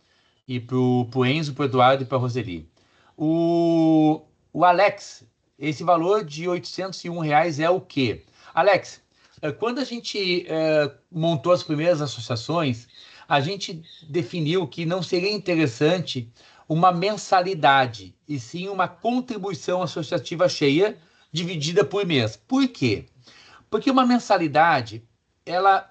o Enzo, para o Eduardo e para a Roseli. O Alex, esse valor de R$ 801 é o quê? Alex, quando a gente montou as primeiras associações, a gente definiu que não seria interessante uma mensalidade, e sim uma contribuição associativa cheia, dividida por mês. Por quê? Porque uma mensalidade,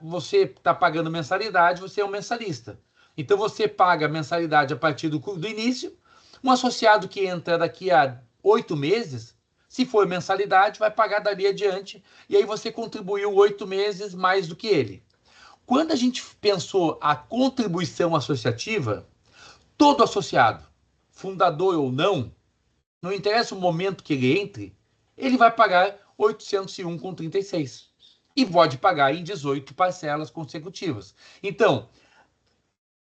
você está pagando mensalidade, você é um mensalista. Então você paga a mensalidade a partir do início. Um associado que entra daqui a 8 meses, se for mensalidade, vai pagar dali adiante, e aí você contribuiu 8 meses mais do que ele. Quando a gente pensou a contribuição associativa, todo associado, fundador ou não interessa o momento que ele entre, ele vai pagar R$ 801,36 e pode pagar em 18 parcelas consecutivas. Então,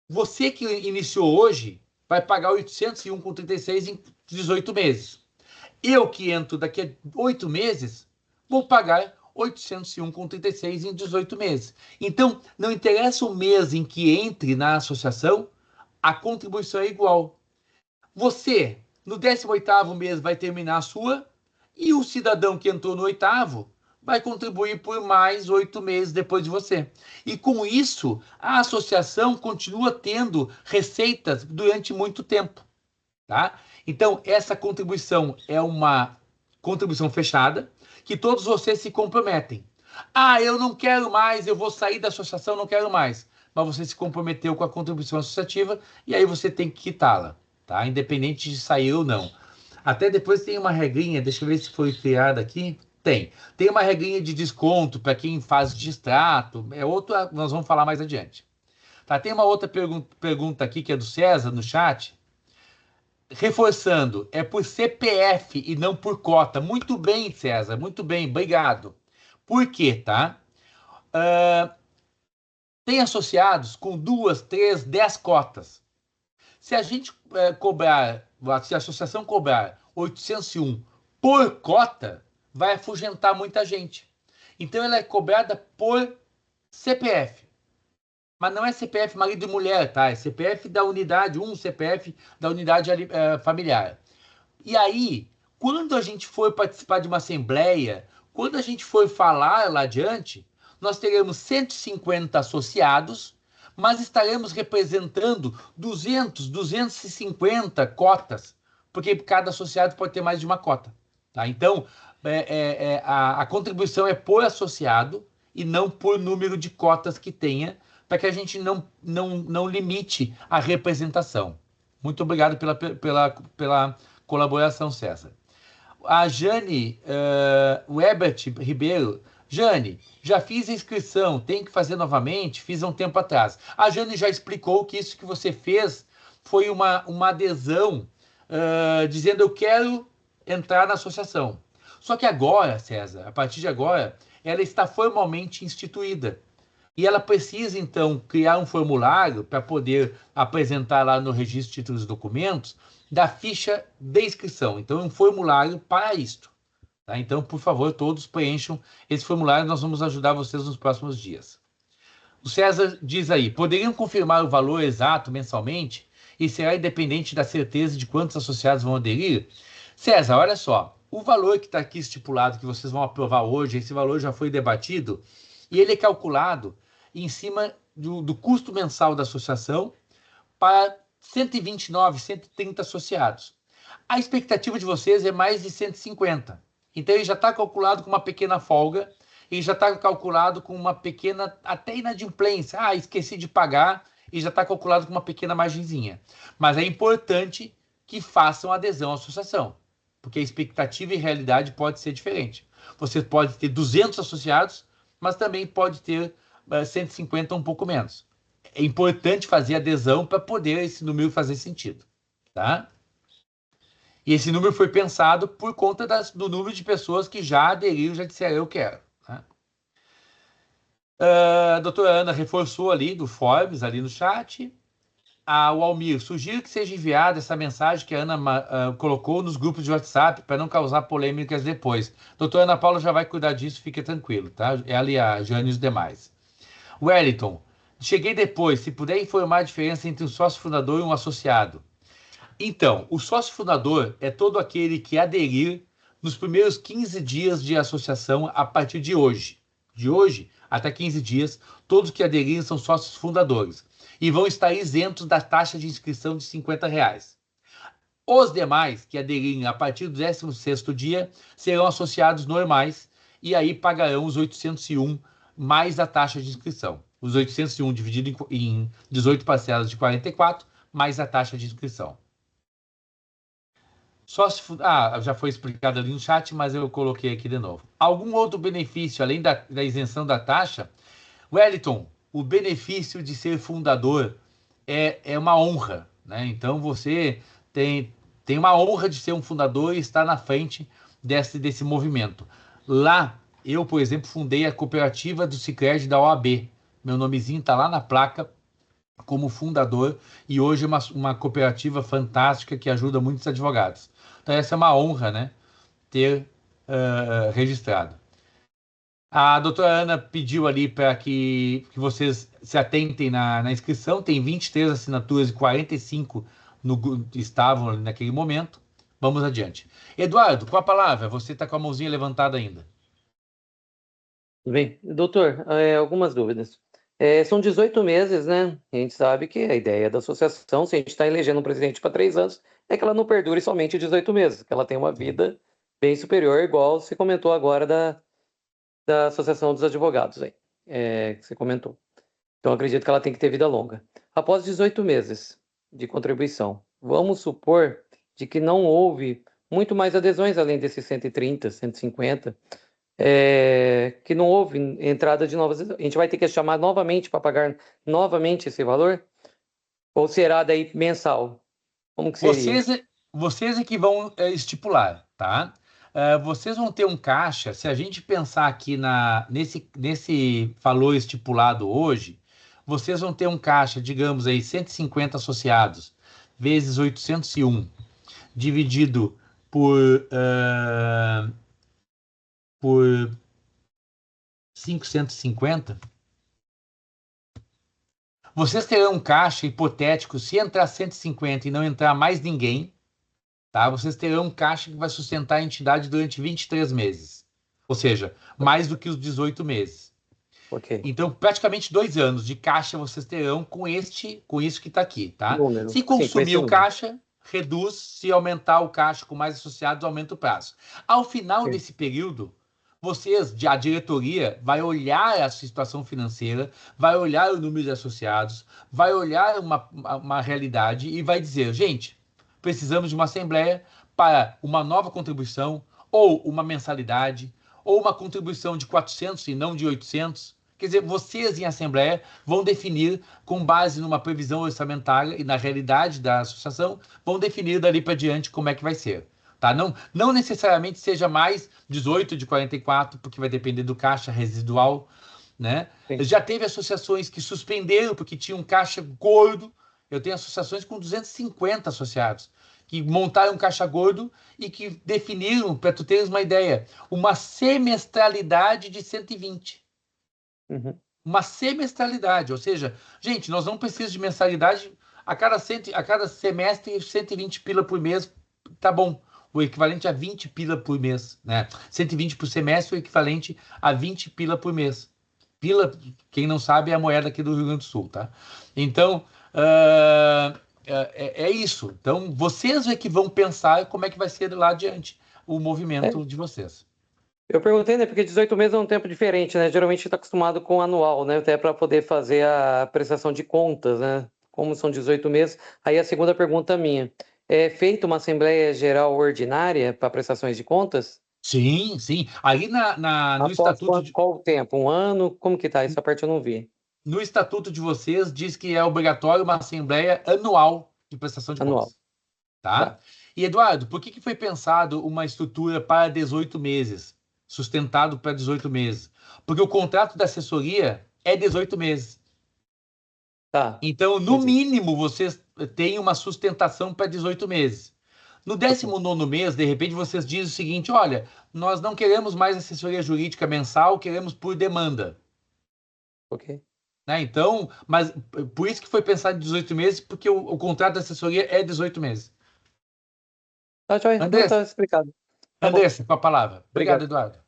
você que iniciou hoje vai pagar R$ 801,36 em 18 meses. Eu que entro daqui a 8 meses, vou pagar R$ 801,36 em 18 meses. Então, não interessa o mês em que entre na associação, a contribuição é igual. Você, no 18º mês, vai terminar a sua, e o cidadão que entrou no 8º vai contribuir por mais 8 meses depois de você. E com isso, a associação continua tendo receitas durante muito tempo. Tá? Então, essa contribuição é uma contribuição fechada, que todos vocês se comprometem. Ah, eu não quero mais, eu vou sair da associação, não quero mais. Mas você se comprometeu com a contribuição associativa e aí você tem que quitá-la, tá? Independente de sair ou não. Até depois tem uma regrinha, deixa eu ver se foi criada aqui. Tem uma regrinha de desconto para quem faz distrato, outra, nós vamos falar mais adiante. Tá? Tem uma outra pergunta aqui que é do César no chat. Reforçando, é por CPF e não por cota. Muito bem, César, muito bem, obrigado. Por quê, tá? Tem associados com 2, 3, 10 cotas. Se a gente se a associação cobrar 801 por cota, vai afugentar muita gente. Então, ela é cobrada por CPF. Mas não é CPF marido e mulher, tá? É CPF da unidade, CPF da unidade familiar. E aí, quando a gente for participar de uma assembleia, quando a gente for falar lá adiante, nós teremos 150 associados, mas estaremos representando 200, 250 cotas, porque cada associado pode ter mais de uma cota. Tá? Então, a contribuição é por associado e não por número de cotas que tenha, para que a gente não limite a representação. Muito obrigado pela colaboração, César. A Jane Webert Ribeiro. Jane, já fiz a inscrição, tem que fazer novamente? Fiz há um tempo atrás. A Jane já explicou que isso que você fez foi uma adesão dizendo eu quero entrar na associação. Só que agora, César, a partir de agora, ela está formalmente instituída. E ela precisa, então, criar um formulário para poder apresentar lá no registro de títulos e documentos da ficha de inscrição. Então, é um formulário para isto. Tá? Então, por favor, todos preencham esse formulário, nós vamos ajudar vocês nos próximos dias. O César diz aí, poderiam confirmar o valor exato mensalmente e será independente da certeza de quantos associados vão aderir? César, olha só, o valor que está aqui estipulado, que vocês vão aprovar hoje, esse valor já foi debatido, e ele é calculado em cima do custo mensal da associação para 129, 130 associados. A expectativa de vocês é mais de 150. Então, ele já está calculado com uma pequena folga, e já está calculado com uma pequena, até inadimplência. Esqueci de pagar, e já está calculado com uma pequena margenzinha. Mas é importante que façam adesão à associação, porque a expectativa e realidade pode ser diferente. Você pode ter 200 associados, mas também pode ter 150 ou um pouco menos. É importante fazer adesão para poder esse número fazer sentido. Tá? E esse número foi pensado por conta do número de pessoas que já aderiram, já disseram eu quero. Tá? A doutora Ana reforçou ali do Forbes, ali no chat. O Almir, sugiro que seja enviada essa mensagem que a Ana colocou nos grupos de WhatsApp para não causar polêmicas depois. Doutora Ana Paula já vai cuidar disso, fique tranquilo, tá? Ela e a Jane e os demais. Wellington, cheguei depois, se puder informar a diferença entre um sócio fundador e um associado. Então, o sócio fundador é todo aquele que aderir nos primeiros 15 dias de associação a partir de hoje. De hoje até 15 dias, todos que aderirem são sócios fundadores e vão estar isentos da taxa de inscrição de R$50. Os demais que aderirem a partir do 16º dia serão associados normais e aí pagarão os 801 mais a taxa de inscrição. Os 801 dividido em 18 parcelas de 44, mais a taxa de inscrição. Já foi explicado ali no chat, mas eu coloquei aqui de novo. Algum outro benefício, além da isenção da taxa? Wellington, o benefício de ser fundador é uma honra, né? Então, você tem uma honra de ser um fundador e estar na frente desse movimento. Lá, eu, por exemplo, fundei a cooperativa do Sicredi da OAB. Meu nomezinho está lá na placa como fundador e hoje é uma cooperativa fantástica que ajuda muitos advogados. Então, essa é uma honra, né? Ter registrado. A doutora Ana pediu ali para que vocês se atentem na inscrição. Tem 23 assinaturas e 45 estavam naquele momento. Vamos adiante. Eduardo, com a palavra. Você está com a mãozinha levantada ainda. Bem, doutor, algumas dúvidas. São 18 meses, né? A gente sabe que a ideia da associação, se a gente está elegendo um presidente para 3 anos, é que ela não perdure somente 18 meses, que ela tenha uma vida bem superior, igual você comentou agora da Associação dos Advogados, aí, que você comentou. Então, acredito que ela tem que ter vida longa. Após 18 meses de contribuição, vamos supor de que não houve muito mais adesões, além desses 130, 150, que não houve entrada de novas... A gente vai ter que chamar novamente para pagar novamente esse valor? Ou será daí mensal? Como que seria? Vocês é que vão estipular, tá? Vocês vão ter um caixa, se a gente pensar aqui nesse valor estipulado hoje, vocês vão ter um caixa, digamos aí, 150 associados, vezes 801, dividido por 550. Vocês terão um caixa hipotético, se entrar 150 e não entrar mais ninguém, tá? Vocês terão um caixa que vai sustentar a entidade durante 23 meses. Ou seja, mais do que os 18 meses. Okay. Então, praticamente 2 anos de caixa vocês terão com isso que está aqui, tá? Número. Se consumir o caixa, reduz, se aumentar o caixa com mais associados, aumenta o prazo. Ao final desse período, a diretoria vai olhar a situação financeira, vai olhar o número de associados, vai olhar uma realidade e vai dizer, gente, precisamos de uma assembleia para uma nova contribuição, ou uma mensalidade, ou uma contribuição de 400 e não de 800. Quer dizer, vocês em assembleia vão definir, com base numa previsão orçamentária e na realidade da associação, vão definir dali para diante como é que vai ser. Tá? Não necessariamente seja mais 18 de 44, porque vai depender do caixa residual, né? Já teve associações que suspenderam porque tinha um caixa gordo. Eu tenho associações com 250 associados que montaram um caixa gordo e que definiram, para tu teres uma ideia, uma semestralidade de 120. Uma semestralidade, ou seja, gente, nós não precisamos de mensalidade a cada semestre, 120 pila por mês, tá bom. O equivalente a 20 pila por mês, né? 120 por semestre, o equivalente a 20 pila por mês. Pila, quem não sabe, é a moeda aqui do Rio Grande do Sul, tá? Então, é isso. Então, vocês é que vão pensar como é que vai ser lá adiante o movimento de vocês. Eu perguntei, né? Porque 18 meses é um tempo diferente, né? Geralmente a gente está acostumado com anual, né? Até para poder fazer a prestação de contas, né? Como são 18 meses. Aí a segunda pergunta minha. É feita uma Assembleia Geral Ordinária para prestações de contas? Sim, sim. Aí no estatuto... Qual o tempo? Um ano? Como que tá? Essa parte eu não vi. No estatuto de vocês diz que é obrigatório uma Assembleia anual de prestação de contas. Tá? E, Eduardo, por que foi pensado uma estrutura para 18 meses? Sustentado para 18 meses? Porque o contrato da assessoria é 18 meses. Tá. Então, no mínimo, vocês têm uma sustentação para 18 meses. No 19º mês, de repente, vocês dizem o seguinte, olha, nós não queremos mais assessoria jurídica mensal, queremos por demanda. Ok. Né? Então, mas por isso que foi pensado em 18 meses, porque o contrato da assessoria é 18 meses. Tá, joia. Andressa, tá explicado. Tá Andressa, com a palavra. Obrigado, Eduardo.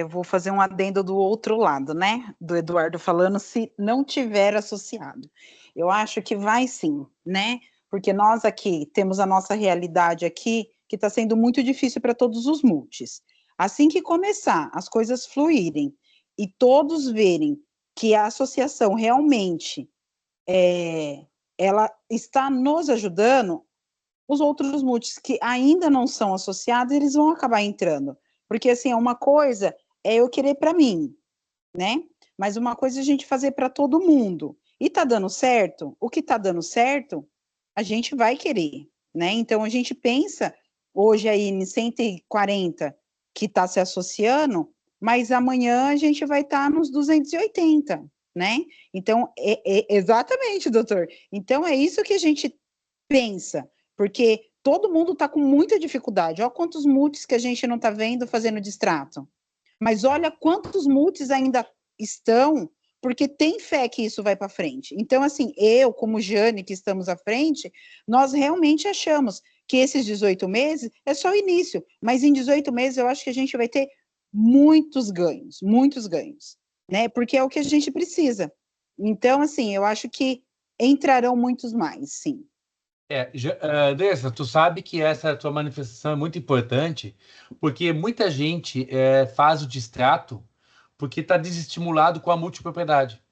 Vou fazer um adendo do outro lado, né? Do Eduardo falando se não tiver associado. Eu acho que vai sim, né? Porque nós aqui temos a nossa realidade aqui, que está sendo muito difícil para todos os multis. Assim que começar as coisas fluírem e todos verem que a associação realmente ela está nos ajudando, os outros multis que ainda não são associados, eles vão acabar entrando. Porque, assim, uma coisa é eu querer para mim, né? Mas uma coisa é a gente fazer para todo mundo. E tá dando certo? O que tá dando certo, a gente vai querer, né? Então, a gente pensa hoje aí em 140 que tá se associando, mas amanhã a gente vai estar nos 280, né? Então, exatamente, doutor. Então, é isso que a gente pensa, porque todo mundo está com muita dificuldade. Olha quantos multis que a gente não está vendo fazendo distrato. Mas olha quantos multis ainda estão, porque tem fé que isso vai para frente. Então, assim, eu, como Jane, que estamos à frente, nós realmente achamos que esses 18 meses é só o início, mas em 18 meses eu acho que a gente vai ter muitos ganhos, né? Porque é o que a gente precisa. Então, assim, eu acho que entrarão muitos mais, sim. Andressa, tu sabe que essa tua manifestação é muito importante, porque muita gente faz o distrato porque está desestimulado com a multipropriedade,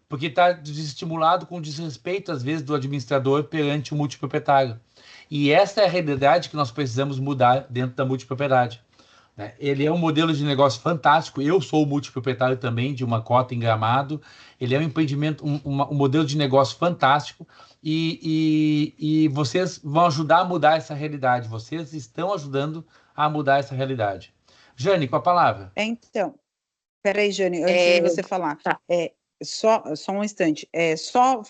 porque está desestimulado com o desrespeito, às vezes, do administrador perante o multiproprietário. E essa é a realidade que nós precisamos mudar dentro da multipropriedade. Né? Ele é um modelo de negócio fantástico. Eu sou multiproprietário também de uma cota em Gramado. Ele é um empreendimento, um modelo de negócio fantástico. E vocês vão ajudar a mudar essa realidade. Vocês estão ajudando a mudar essa realidade. Jane, com a palavra. Então, peraí, Jane, antes de você falar. Tá. Só um instante. Só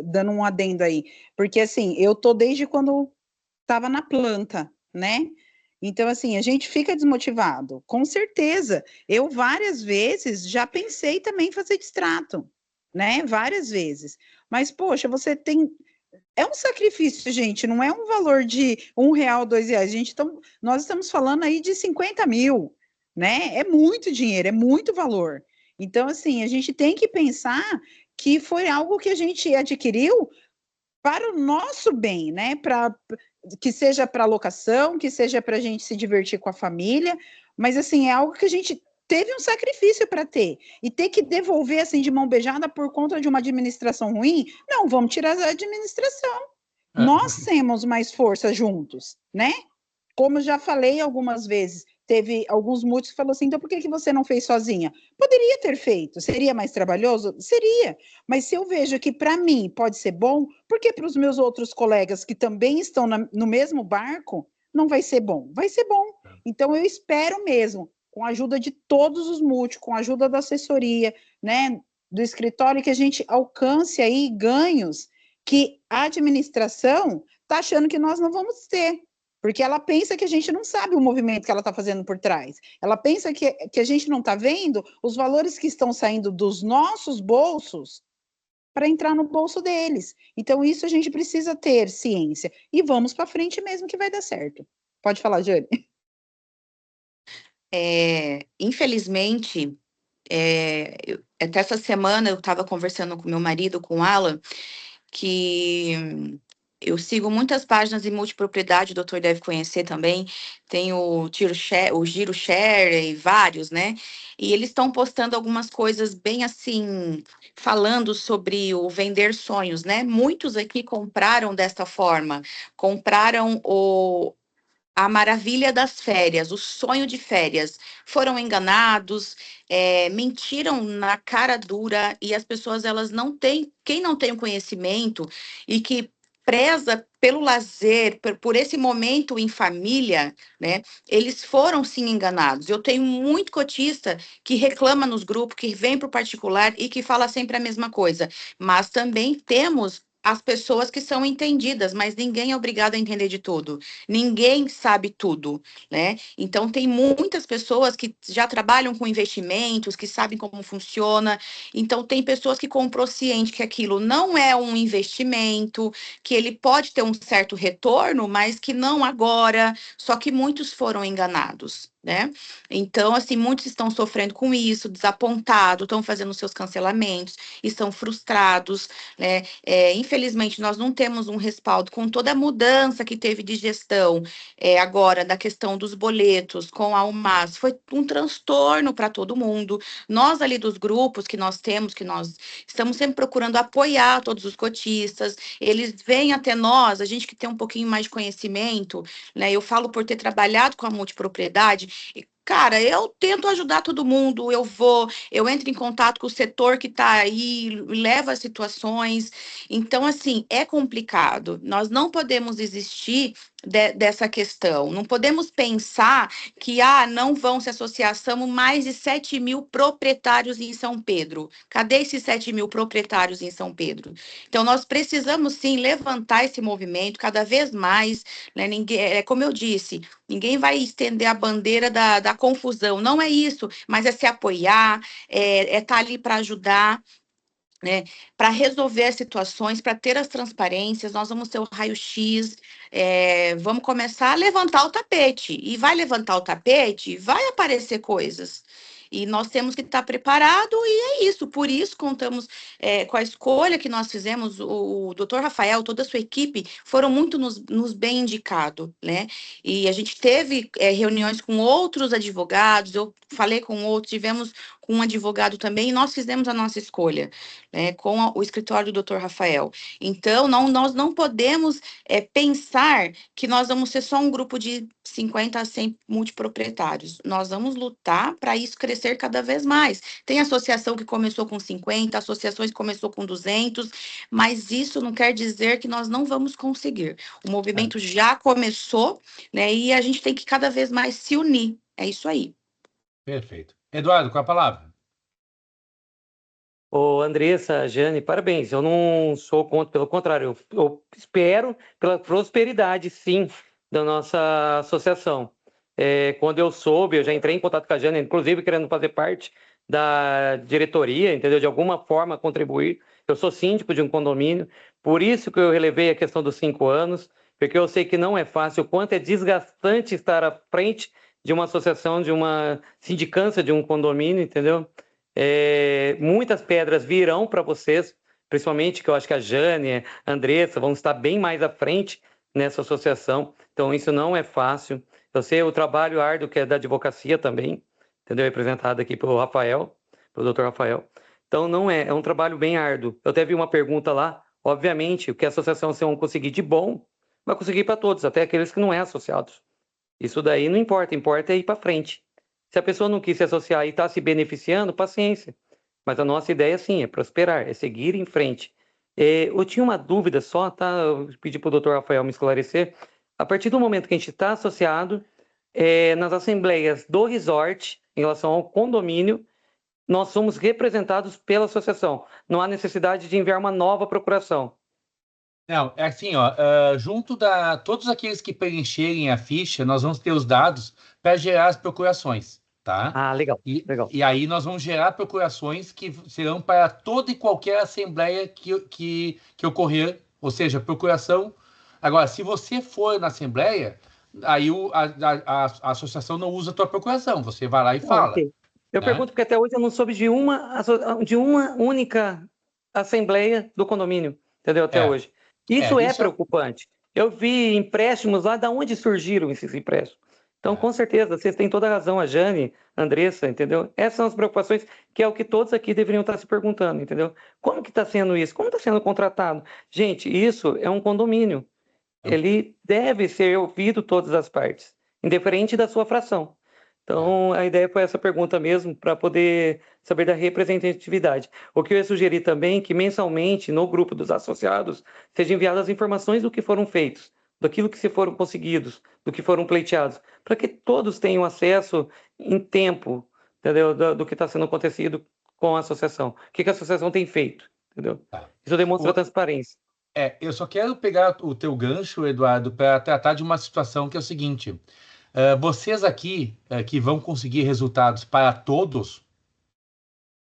dando um adendo aí. Porque, assim, eu tô desde quando estava na planta, né? Então, assim, a gente fica desmotivado, com certeza. Eu, várias vezes, já pensei também em fazer distrato, né? Várias vezes. Mas, poxa, você tem... É um sacrifício, gente, não é um valor de R$1, R$2. Nós estamos falando aí de 50 mil, né? É muito dinheiro, é muito valor. Então, assim, a gente tem que pensar que foi algo que a gente adquiriu para o nosso bem, né? Que seja para locação, que seja para a gente se divertir com a família, mas assim, é algo que a gente teve um sacrifício para ter, e ter que devolver assim de mão beijada por conta de uma administração ruim, não, vamos tirar a administração. Nós temos mais força juntos, né? Como eu já falei algumas vezes, teve alguns múltiplos que falaram assim, então por que você não fez sozinha? Poderia ter feito, seria mais trabalhoso? Seria, mas se eu vejo que para mim pode ser bom, por que para os meus outros colegas que também estão no mesmo barco, não vai ser bom? Vai ser bom. Então eu espero mesmo, com a ajuda de todos os múltiplos, com a ajuda da assessoria, né, do escritório, que a gente alcance aí ganhos que a administração está achando que nós não vamos ter. Porque ela pensa que a gente não sabe o movimento que ela está fazendo por trás. Ela pensa que a gente não está vendo os valores que estão saindo dos nossos bolsos para entrar no bolso deles. Então, isso a gente precisa ter ciência. E vamos para frente mesmo que vai dar certo. Pode falar, Jane. Infelizmente, até essa semana eu estava conversando com meu marido, com o Alan, que eu sigo muitas páginas de multipropriedade, o doutor deve conhecer também, tem o Giro Share e vários, né? E eles estão postando algumas coisas bem assim, falando sobre o vender sonhos, né? Muitos aqui compraram desta forma, compraram a maravilha das férias, o sonho de férias, foram enganados, mentiram na cara dura, e as pessoas, elas não têm, quem não tem o conhecimento e que preza pelo lazer, por esse momento em família, né, eles foram sim enganados. Eu tenho muito cotista que reclama nos grupos, que vem para o particular e que fala sempre a mesma coisa, mas também temos as pessoas que são entendidas, mas ninguém é obrigado a entender de tudo. Ninguém sabe tudo, né? Então, tem muitas pessoas que já trabalham com investimentos, que sabem como funciona. Então, tem pessoas que comprou ciente que aquilo não é um investimento, que ele pode ter um certo retorno, mas que não agora. Só que muitos foram enganados, né? Então, assim, muitos estão sofrendo com isso, desapontados, estão fazendo seus cancelamentos, estão frustrados, né? Infelizmente, nós não temos um respaldo com toda a mudança que teve de gestão, agora, da questão dos boletos com a UMAS, foi um transtorno para todo mundo. Nós ali dos grupos que nós temos, que nós estamos sempre procurando apoiar todos os cotistas, eles vêm até nós, a gente que tem um pouquinho mais de conhecimento, né? Eu falo por ter trabalhado com a multipropriedade, cara, eu tento ajudar todo mundo, eu entro em contato com o setor que está aí, levo as situações. Então, assim, é complicado. Nós não podemos desistir dessa questão. Não podemos pensar que não vão se associar. Somos mais de 7 mil proprietários em São Pedro. Cadê esses 7 mil proprietários em São Pedro? Então, nós precisamos, sim, levantar esse movimento cada vez mais. Né? Como eu disse, ninguém vai estender a bandeira da confusão. Não é isso, mas é se apoiar, é estar ali para ajudar, né, para resolver as situações, para ter as transparências. Nós vamos ter o raio-x, vamos começar a levantar o tapete, e vai levantar o tapete, vai aparecer coisas, e nós temos que estar preparado, e é isso. Por isso contamos com a escolha que nós fizemos. O doutor Rafael, toda a sua equipe, foram muito nos bem indicados, né? E a gente teve reuniões com outros advogados, eu falei com outros, tivemos com um advogado também, e nós fizemos a nossa escolha, né, com o escritório do Dr. Rafael. Então, nós não podemos pensar que nós vamos ser só um grupo de 50 a 100 multiproprietários. Nós vamos lutar para isso crescer cada vez mais. Tem associação que começou com 50, associações que começou com 200, mas isso não quer dizer que nós não vamos conseguir. O movimento já começou, né, e a gente tem que cada vez mais se unir. É isso aí. Perfeito. Eduardo, com a palavra. Ô, Andressa, Jane, parabéns. Eu não sou contra, pelo contrário, eu espero pela prosperidade, sim, da nossa associação. Quando eu soube, eu já entrei em contato com a Jane, inclusive querendo fazer parte da diretoria, entendeu? De alguma forma contribuir. Eu sou síndico de um condomínio, por isso que eu relevei a questão dos 5 anos, porque eu sei que não é fácil, o quanto é desgastante estar à frente de uma associação, de uma sindicância de um condomínio, entendeu? Muitas pedras virão para vocês, principalmente que eu acho que a Jane, a Andressa vão estar bem mais à frente nessa associação, então isso não é fácil. Eu sei o trabalho árduo que é da advocacia também, entendeu? Representado aqui pelo Rafael, pelo Dr. Rafael. Então não é um trabalho bem árduo. Eu até vi uma pergunta lá, obviamente, o que a associação se vão conseguir de bom, vai conseguir para todos, até aqueles que não é associados. Isso daí não importa, importa é ir para frente. Se a pessoa não quis se associar e está se beneficiando, paciência. Mas a nossa ideia, sim, é prosperar, é seguir em frente. Eu tinha uma dúvida só, tá? Eu pedi para o Dr. Rafael me esclarecer. A partir do momento que a gente está associado, nas assembleias do resort, em relação ao condomínio, nós somos representados pela associação. Não há necessidade de enviar uma nova procuração. Não, é assim, ó, junto da todos aqueles que preencherem a ficha, nós vamos ter os dados para gerar as procurações, tá? Ah, legal, E, legal. e aí nós vamos gerar procurações que serão para toda e qualquer assembleia que ocorrer, ou seja, procuração. Agora, se você for na assembleia, aí a associação não usa a tua procuração, você vai lá e fala. Okay. Eu né? pergunto porque até hoje eu não soube de uma única assembleia do condomínio, entendeu? Até hoje. Isso é preocupante. Eu vi empréstimos lá, da onde surgiram esses empréstimos. Então, com certeza, vocês têm toda a razão, a Jane, a Andressa, entendeu? Essas são as preocupações que é o que todos aqui deveriam estar se perguntando, entendeu? Como que está sendo isso? Como está sendo contratado? Gente, isso é um condomínio. Ele deve ser ouvido todas as partes, indiferente da sua fração. Então, a ideia foi essa pergunta mesmo, para poder saber da representatividade. O que eu ia sugerir também é que mensalmente, no grupo dos associados, sejam enviadas as informações do que foram feitos, daquilo que se foram conseguidos, do que foram pleiteados, para que todos tenham acesso em tempo, entendeu? Do que está sendo acontecido com a associação. O que a associação tem feito, entendeu? Isso demonstra transparência. Eu só quero pegar o teu gancho, Eduardo, para tratar de uma situação que é o seguinte... vocês aqui que vão conseguir resultados para todos,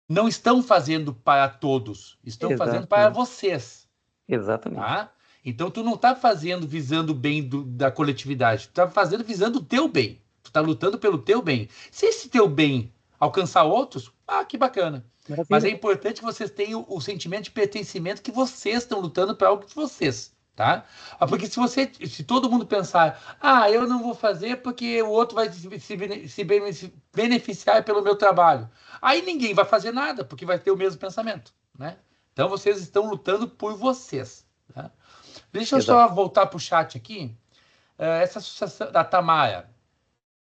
não estão fazendo para todos, estão fazendo para vocês. Exatamente. Tá? Então, tu não está fazendo visando o bem da coletividade, tu está fazendo visando o teu bem. Tu está lutando pelo teu bem. Se esse teu bem alcançar outros, que bacana. Maravilha. Mas é importante que vocês tenham o sentimento de pertencimento que vocês estão lutando para algo de vocês. Tá? Porque se todo mundo pensar, eu não vou fazer porque o outro vai se beneficiar pelo meu trabalho, aí ninguém vai fazer nada, porque vai ter o mesmo pensamento, né? Então vocês estão lutando por vocês, tá? Deixa eu só voltar para o chat aqui. Essa associação da Tamara,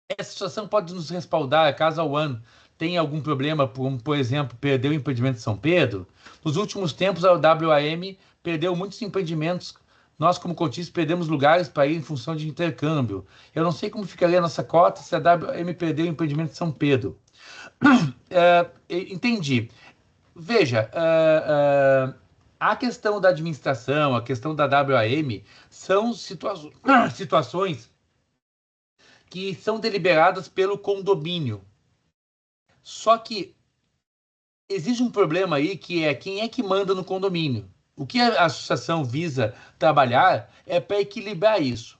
essa associação pode nos respaldar caso a One tenha algum problema, por exemplo, perder o empreendimento de São Pedro? Nos últimos tempos, a WAM perdeu muitos empreendimentos. Nós, como cotistas, perdemos lugares para ir em função de intercâmbio. Eu não sei como ficaria a nossa cota se a WM perder o empreendimento de São Pedro. Entendi. Veja, a questão da administração, a questão da WAM, são situações que são deliberadas pelo condomínio. Só que existe um problema aí que é quem é que manda no condomínio. O que a associação visa trabalhar é para equilibrar isso.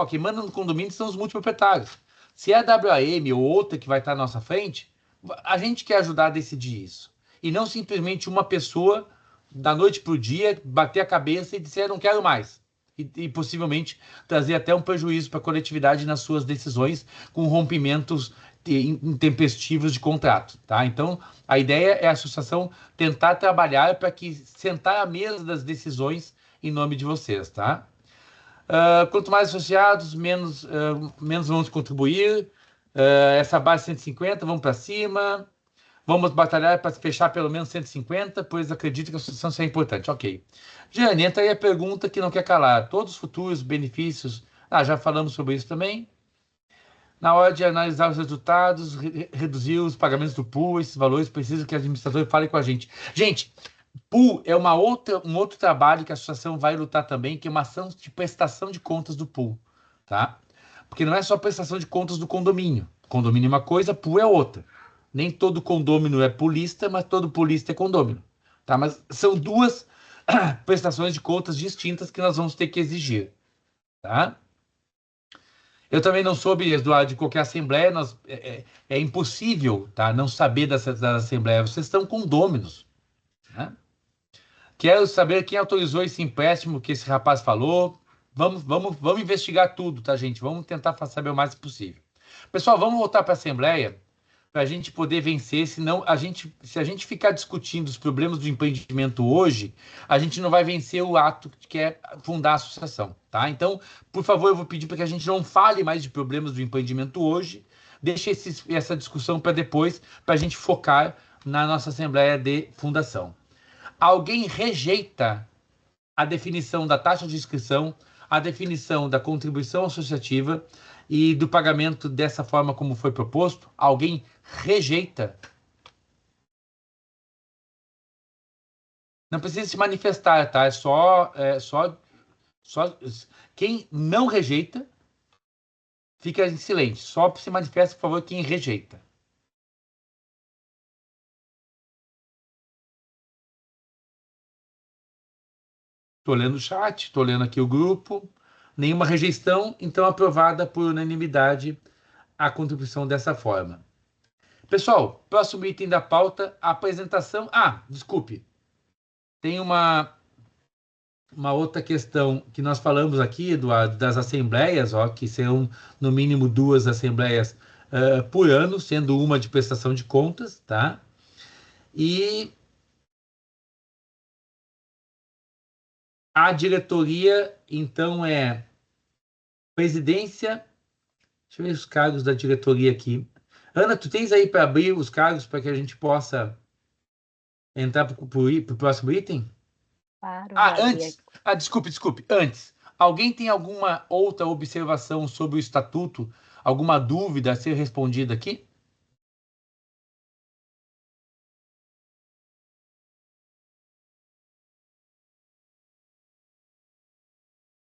Quem manda no condomínio são os multiproprietários. Se é a WAM ou outra que vai estar à nossa frente, a gente quer ajudar a decidir isso. E não simplesmente uma pessoa, da noite para o dia, bater a cabeça e dizer, não quero mais. E possivelmente trazer até um prejuízo para a coletividade nas suas decisões, com rompimentos intempestivos de contrato, tá? Então, a ideia é a associação tentar trabalhar para que sentar à mesa das decisões em nome de vocês, tá? Quanto mais associados, menos vamos contribuir. Essa base 150, vamos para cima. Vamos batalhar para fechar pelo menos 150, pois acredito que a associação seja importante. Ok. Jane, entra aí a pergunta que não quer calar. Todos os futuros benefícios... já falamos sobre isso também. Na hora de analisar os resultados, reduzir os pagamentos do pool, esses valores, preciso que a administradora fale com a gente. Gente, pool é um outro trabalho que a associação vai lutar também, que é uma ação de prestação de contas do pool, tá? Porque não é só prestação de contas do condomínio. Condomínio é uma coisa, pool é outra. Nem todo condômino é poolista, mas todo poolista é condômino, tá? Mas são duas prestações de contas distintas que nós vamos ter que exigir, tá? Eu também não soube, Eduardo, de qualquer assembleia, é impossível, tá, não saber dessa assembleia. Vocês estão condôminos, né? Quero saber quem autorizou esse empréstimo que esse rapaz falou. Vamos investigar tudo, tá, gente? Vamos tentar saber o mais possível. Pessoal, vamos voltar para a Assembleia para a gente poder vencer, senão se a gente ficar discutindo os problemas do empreendimento hoje, a gente não vai vencer o ato que é fundar a associação, tá? Então, por favor, eu vou pedir para que a gente não fale mais de problemas do empreendimento hoje, deixe essa discussão para depois, para a gente focar na nossa Assembleia de Fundação. Alguém rejeita a definição da taxa de inscrição, a definição da contribuição associativa e do pagamento dessa forma como foi proposto? Alguém rejeita? Não precisa se manifestar, tá? É só quem não rejeita fica em silêncio. Só se manifesta, por favor, quem rejeita. Estou lendo o chat, estou lendo aqui o grupo. Nenhuma rejeição, então aprovada por unanimidade a contribuição dessa forma. Pessoal, próximo item da pauta, a apresentação... desculpe. Tem uma outra questão que nós falamos aqui das assembleias, que serão no mínimo 2 assembleias por ano, sendo uma de prestação de contas, tá? E a diretoria, então, é presidência... Deixa eu ver os cargos da diretoria aqui. Ana, tu tens aí para abrir os cargos para que a gente possa entrar para o próximo item? Claro, Antes. Desculpe. Antes. Alguém tem alguma outra observação sobre o estatuto? Alguma dúvida a ser respondida aqui?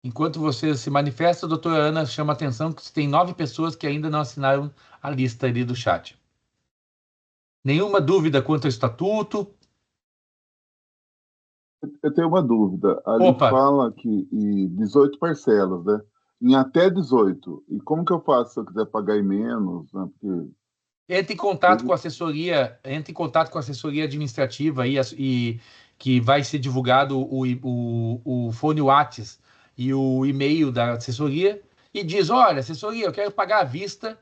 Enquanto você se manifesta, a doutora Ana chama a atenção que tem 9 pessoas que ainda não assinaram a lista ali do chat. Nenhuma dúvida quanto ao estatuto? Eu tenho uma dúvida. Ali fala que 18 parcelas, né? Em até 18. E como que eu faço se eu quiser pagar em menos? Né? Porque... Entre em contato com a assessoria, administrativa e que vai ser divulgado o fone WhatsApp e o e-mail da assessoria e diz: olha, assessoria, eu quero pagar à vista,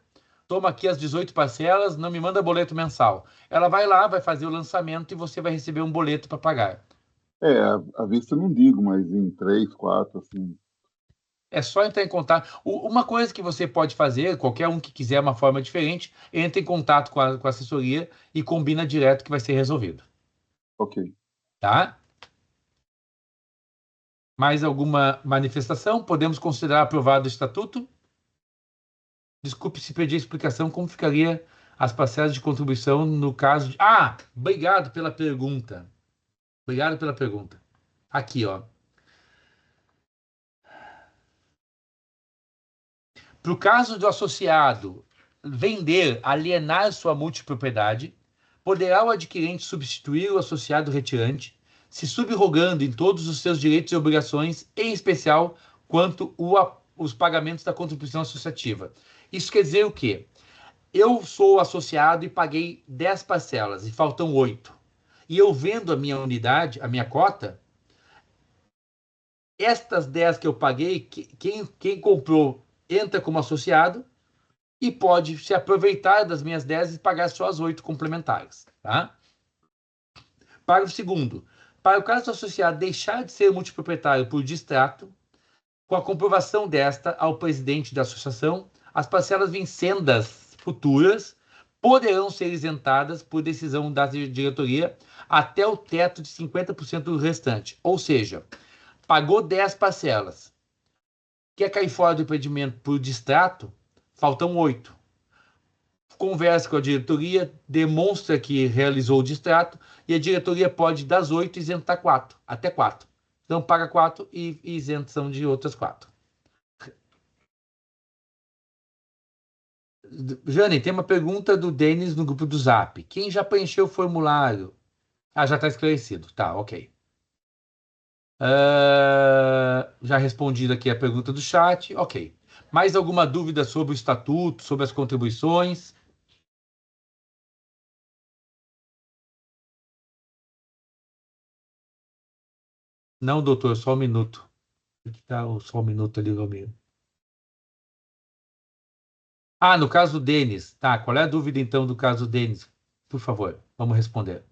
toma aqui as 18 parcelas, não me manda boleto mensal. Ela vai lá, vai fazer o lançamento e você vai receber um boleto para pagar. À vista eu não digo, mas em 3, 4, assim. É só entrar em contato. Uma coisa que você pode fazer, qualquer um que quiser uma forma diferente, entra em contato com a assessoria e combina direto que vai ser resolvido. Ok. Tá? Mais alguma manifestação? Podemos considerar aprovado o estatuto? Desculpe se perdi a explicação, como ficaria as parcelas de contribuição no caso de... obrigado pela pergunta. Obrigado pela pergunta. Aqui, ó. Para o caso do associado vender, alienar sua multipropriedade, poderá o adquirente substituir o associado retirante, se subrogando em todos os seus direitos e obrigações, em especial quanto os pagamentos da contribuição associativa. Isso quer dizer o quê? Eu sou associado e paguei 10 parcelas e faltam 8. E eu vendo a minha unidade, a minha cota, estas 10 que eu paguei, quem comprou entra como associado e pode se aproveitar das minhas 10 e pagar só as 8 complementares. Tá? Parágrafo 2º. Para o caso do associado deixar de ser multiproprietário por distrato, com a comprovação desta ao presidente da associação, as parcelas vincendas futuras poderão ser isentadas por decisão da diretoria até o teto de 50% do restante. Ou seja, pagou 10 parcelas, quer cair fora do empreendimento por distrato, faltam 8. Conversa com a diretoria, demonstra que realizou o distrato e a diretoria pode, das 8, isentar 4, até 4. Então, paga 4 e isenção de outras 4. Jane, tem uma pergunta do Denis no grupo do Zap. Quem já preencheu o formulário? Já está esclarecido. Tá, ok. Já respondido aqui a pergunta do chat. Ok. Mais alguma dúvida sobre o estatuto, sobre as contribuições? Não, doutor, só um minuto. Está só um minuto ali, Romero. Ah, no caso do Denis. Tá, qual é a dúvida, então, do caso do Denis? Por favor, vamos responder.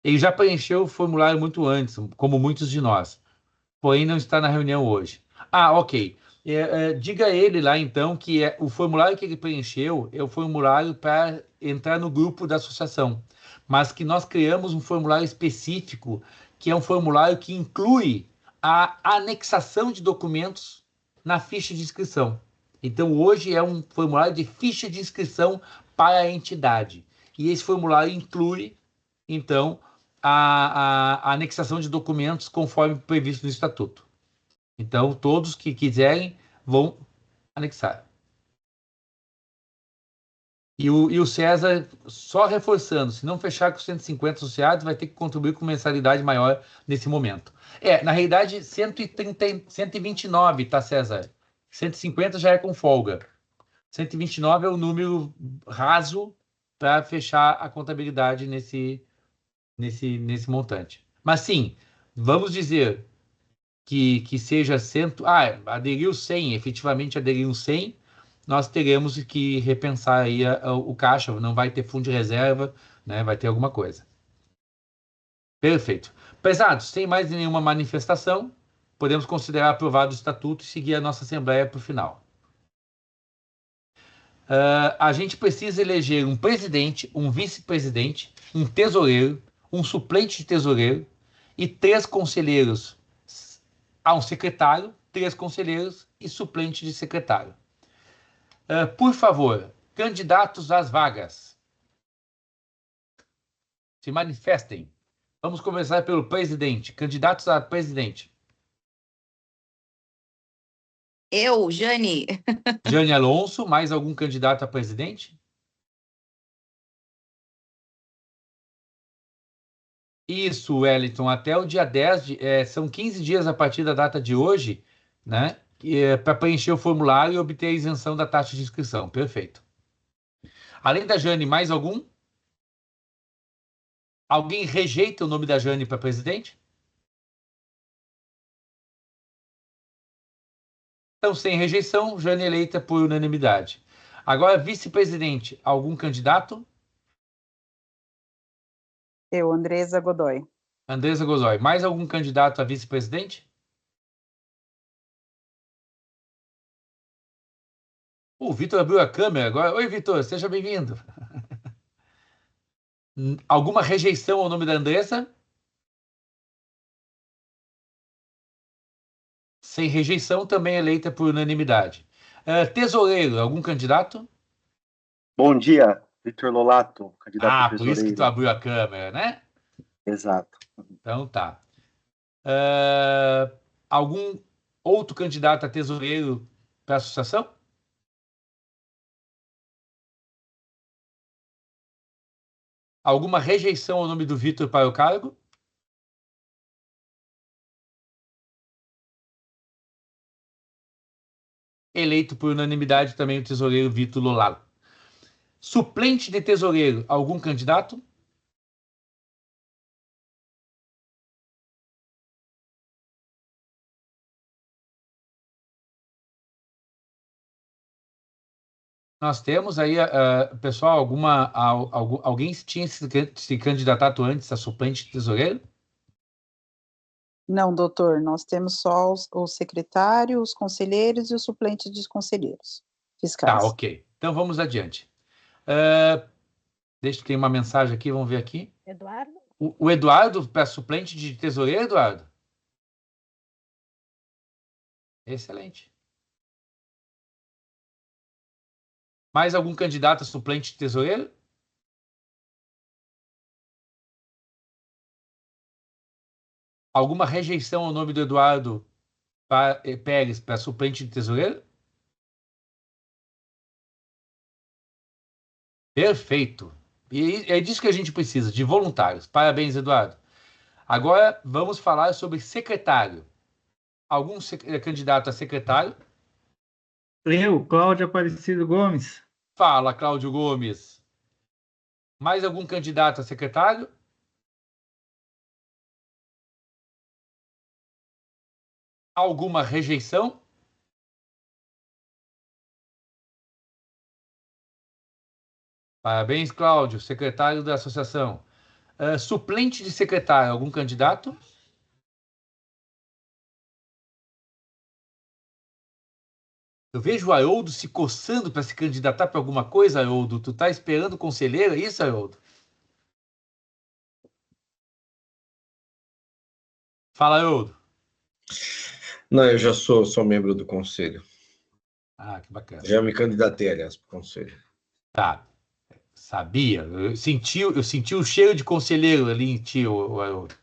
Ele já preencheu o formulário muito antes, como muitos de nós, porém não está na reunião hoje. Ah, ok. Diga a ele lá, então, que o formulário que ele preencheu é o formulário para entrar no grupo da associação, mas que nós criamos um formulário específico, que é um formulário que inclui a anexação de documentos na ficha de inscrição. Então, hoje é um formulário de ficha de inscrição para a entidade. E esse formulário inclui, então, a anexação de documentos conforme previsto no Estatuto. Então, todos que quiserem vão anexar. E o César, só reforçando, se não fechar com 150 associados, vai ter que contribuir com mensalidade maior nesse momento. Na realidade, 129, tá, César? 150 já é com folga. 129 é o número raso para fechar a contabilidade nesse montante. Mas sim, vamos dizer que seja aderiu 100, efetivamente aderiu 100, nós teremos que repensar aí o caixa, não vai ter fundo de reserva, né? Vai ter alguma coisa. Perfeito. Pesados, sem mais nenhuma manifestação, podemos considerar aprovado o estatuto e seguir a nossa assembleia para o final. A gente precisa eleger um presidente, um vice-presidente, um tesoureiro, um suplente de tesoureiro e 3 conselheiros. Há um secretário, 3 conselheiros e suplente de secretário. Por favor, candidatos às vagas, se manifestem. Vamos começar pelo presidente. Candidatos a presidente. Eu, Jane. Jane Alonso, mais algum candidato a presidente? Isso, Wellington, até o dia 10, são 15 dias a partir da data de hoje, né? Para preencher o formulário e obter a isenção da taxa de inscrição. Perfeito. Além da Jane, mais algum? Alguém rejeita o nome da Jane para presidente? Então, sem rejeição, Jane eleita por unanimidade. Agora, vice-presidente, algum candidato? Eu, Andresa Godoy. Andresa Godoy. Mais algum candidato a vice-presidente? O Vitor abriu a câmera agora. Oi, Vitor, seja bem-vindo. Alguma rejeição ao nome da Andressa? Sem rejeição, também eleita por unanimidade. Tesoureiro, algum candidato? Bom dia, Vitor Lolato, candidato a tesoureiro. Por isso que tu abriu a câmera, né? Exato. Então tá. Algum outro candidato a tesoureiro para a associação? Alguma rejeição ao nome do Vitor para o cargo? Eleito por unanimidade também o tesoureiro Vitor Lolato. Suplente de tesoureiro, algum candidato? Nós temos aí, pessoal, alguém tinha se candidatado antes a suplente de tesoureiro? Não, doutor, nós temos só o secretário, os conselheiros e os suplentes dos conselheiros fiscais. Tá, ok. Então vamos adiante. Deixa eu ter uma mensagem aqui, vamos ver aqui. Eduardo? O Eduardo para suplente de tesoureiro, Eduardo? Excelente. Mais algum candidato a suplente de tesoureiro? Alguma rejeição ao nome do Eduardo Pérez para suplente de tesoureiro? Perfeito. E é disso que a gente precisa, de voluntários. Parabéns, Eduardo. Agora vamos falar sobre secretário. Algum candidato a secretário? Eu, Cláudio Aparecido Gomes. Fala, Cláudio Gomes. Mais algum candidato a secretário? Alguma rejeição? Parabéns, Cláudio, secretário da associação. Suplente de secretário, algum candidato? Eu vejo o Haroldo se coçando para se candidatar para alguma coisa, Haroldo. Tu tá esperando o conselheiro, é isso, Haroldo? Fala, Haroldo. Não, eu já sou membro do conselho. Ah, que bacana. Já me candidatei, aliás, para o conselho. Tá. Sabia. Eu senti o cheiro de conselheiro ali em ti, Haroldo.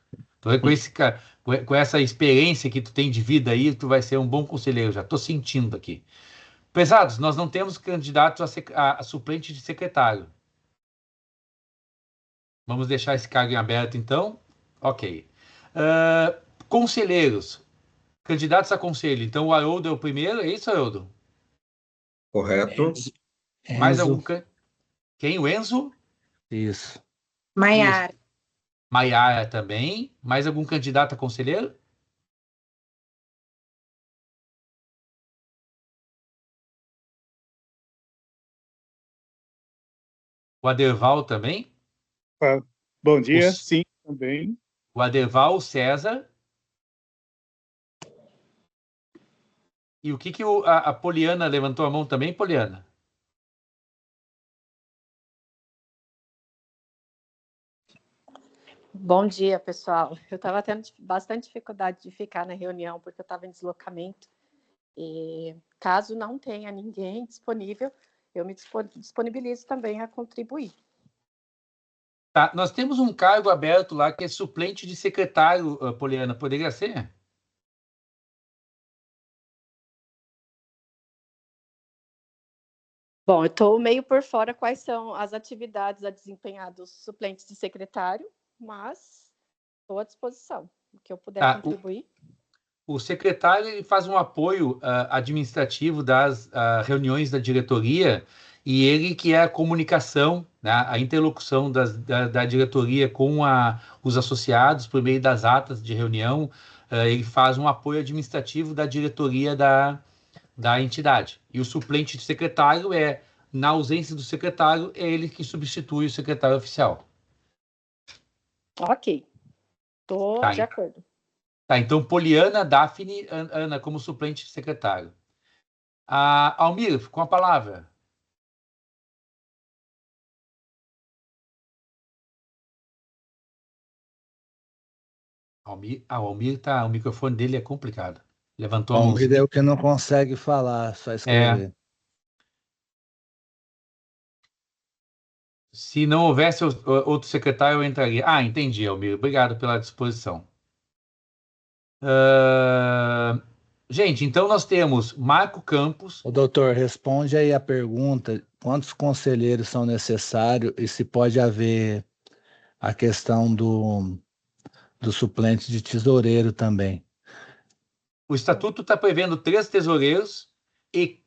Com essa experiência que tu tem de vida aí, tu vai ser um bom conselheiro. Já estou sentindo aqui. Pesados, nós não temos candidato a suplente de secretário. Vamos deixar esse cargo em aberto, então? Ok. Conselheiros. Candidatos a conselho. Então, o Haroldo é o primeiro, é isso, Haroldo? Correto. Mais algum... Quem? O Enzo? Isso. Maiara. Maiara também. Mais algum candidato a conselheiro? O Aderval também? Bom dia, sim, também. O Aderval, o César. E o que a Poliana levantou a mão também, Poliana? Bom dia, pessoal. Eu estava tendo bastante dificuldade de ficar na reunião, porque eu estava em deslocamento. E caso não tenha ninguém disponível, eu me disponibilizo também a contribuir. Tá, nós temos um cargo aberto lá que é suplente de secretário, Poliana. Poderia ser? Bom, eu estou meio por fora quais são as atividades a desempenhar dos suplentes de secretário, mas estou à disposição. O que eu puder contribuir. O secretário ele faz um apoio administrativo das reuniões da diretoria e ele que é a comunicação, né, a interlocução da diretoria com os associados por meio das atas de reunião. Ele faz um apoio administrativo da diretoria da entidade. E o suplente de secretário na ausência do secretário, é ele que substitui o secretário oficial. Ok. Estou de acordo. Tá, então Poliana, Daphne, Ana como suplente de secretário. Almir, com a palavra. O Almir o microfone dele é complicado. Levantou a mão. O Almir é o que não consegue falar, só escrever. Se não houvesse outro secretário, eu entraria. Entendi, Almir. Obrigado pela disposição. Gente, então nós temos Marco Campos. O doutor, responde aí a pergunta: quantos conselheiros são necessários e se pode haver a questão do suplente de tesoureiro também? O estatuto está prevendo 3 tesoureiros e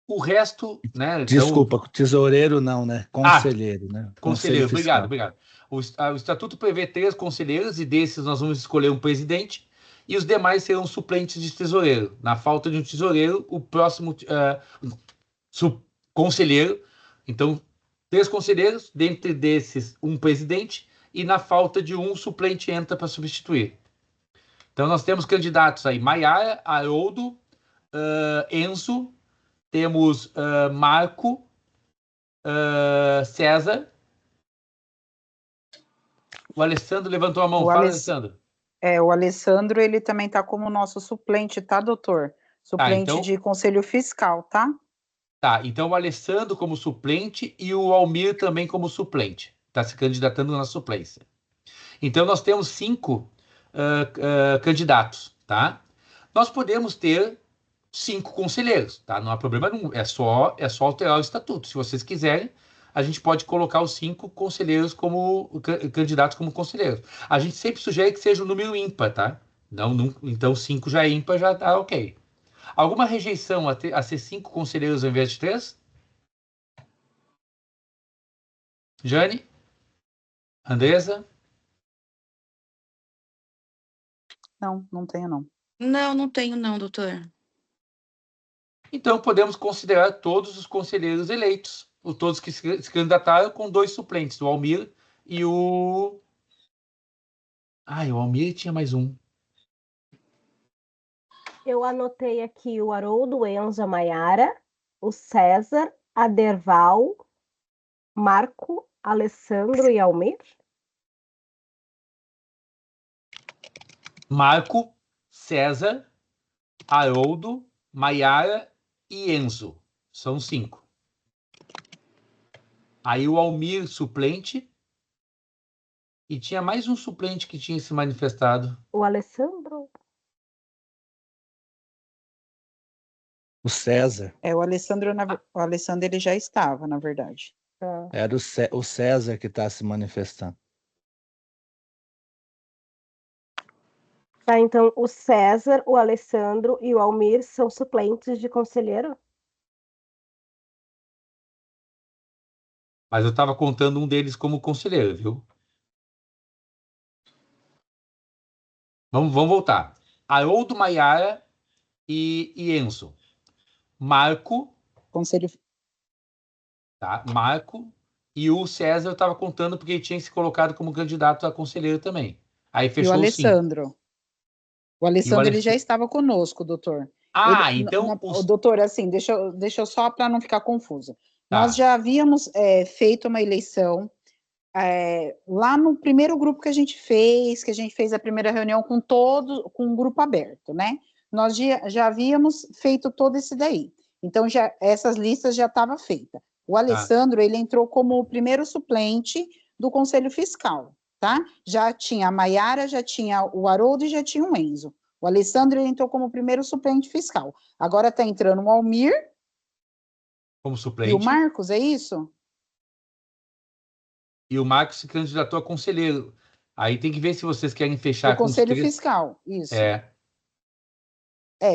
o resto, né? Desculpa, então... tesoureiro não, né? Conselheiro, né? Conselheiro, obrigado. O estatuto prevê 3 conselheiros e desses nós vamos escolher um presidente e os demais serão suplentes de tesoureiro. Na falta de um tesoureiro, o próximo conselheiro. Então, 3 conselheiros, dentre desses um presidente e na falta de um suplente entra para substituir. Então, nós temos candidatos aí, Maiara, Haroldo, Enzo, temos Marco, César. O Alessandro levantou a mão. Fala, Alessandro. O Alessandro, ele também está como nosso suplente, tá, doutor? Suplente de Conselho Fiscal, tá? Tá, então o Alessandro como suplente e o Almir também como suplente. Está se candidatando na suplência. Então, nós temos 5 candidatos, tá? Nós podemos ter 5 conselheiros, tá? Não há problema nenhum, é só alterar o estatuto. Se vocês quiserem, a gente pode colocar os 5 conselheiros como candidatos como conselheiros. A gente sempre sugere que seja um número ímpar, tá? Não, então 5 já é ímpar, já tá ok. Alguma rejeição a ser 5 conselheiros ao invés de 3? Jane? Andresa? Não, não tenho, não. Não, não tenho não, doutor. Então podemos considerar todos os conselheiros eleitos, todos que se candidataram com 2 suplentes, o Almir e o... o Almir tinha mais um. Eu anotei aqui o Haroldo, Enzo, a Maiara, o César, Aderval, Marco, Alessandro e Almir. Marco, César, Haroldo, Maiara e Enzo. São 5. Aí o Almir, suplente. E tinha mais um suplente que tinha se manifestado. O Alessandro? O César. O Alessandro ele já estava, na verdade. Era o César que está se manifestando. Tá, então o César, o Alessandro e o Almir são suplentes de conselheiro? Mas eu estava contando um deles como conselheiro, viu? Vamos voltar. Haroldo, Maiara e Enzo. Marco. Conselho. Tá? Marco. E o César eu estava contando porque ele tinha se colocado como candidato a conselheiro também. Aí fechou o Alessandro. O Alessandro ele já estava conosco, doutor. Então... Doutor, assim, deixa eu só para não ficar confuso. Tá. Nós já havíamos feito uma eleição lá no primeiro grupo que a gente fez a primeira reunião com um grupo aberto, né? Nós já havíamos feito todo esse daí. Então, essas listas já estavam feitas. O Alessandro, ele entrou como o primeiro suplente do Conselho Fiscal, tá? Já tinha a Maiara, já tinha o Haroldo e já tinha o Enzo. O Alessandro, ele entrou como primeiro suplente fiscal. Agora está entrando o Almir como suplente. E o Marcos, é isso? E o Marcos se candidatou a conselheiro. Aí tem que ver se vocês querem fechar com o Conselho Fiscal, isso.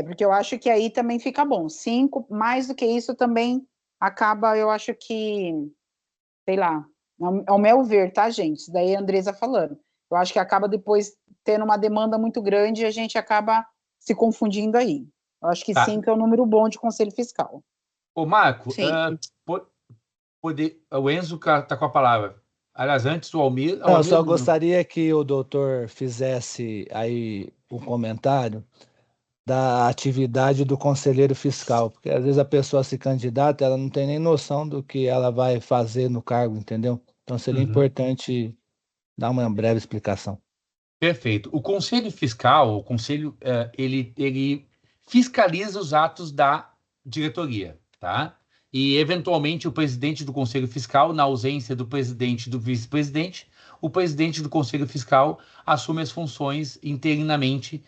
Porque eu acho que aí também fica bom. 5, mais do que isso também acaba, eu acho que, sei lá, ao meu ver, tá, gente? Isso daí é a Andresa falando. Eu acho que acaba depois tendo uma demanda muito grande e a gente acaba se confundindo aí. Eu acho que 5 é o número bom de Conselho Fiscal. Ô, Marco, o Enzo está com a palavra. Aliás, antes o Almir... Não, eu só gostaria que o doutor fizesse aí um comentário da atividade do conselheiro fiscal, porque às vezes a pessoa se candidata, ela não tem nem noção do que ela vai fazer no cargo, entendeu? Então seria importante dar uma breve explicação. Perfeito. O conselho fiscal, ele fiscaliza os atos da diretoria, tá? E, eventualmente, o presidente do conselho fiscal, na ausência do presidente e do vice-presidente, o presidente do conselho fiscal assume as funções interinamente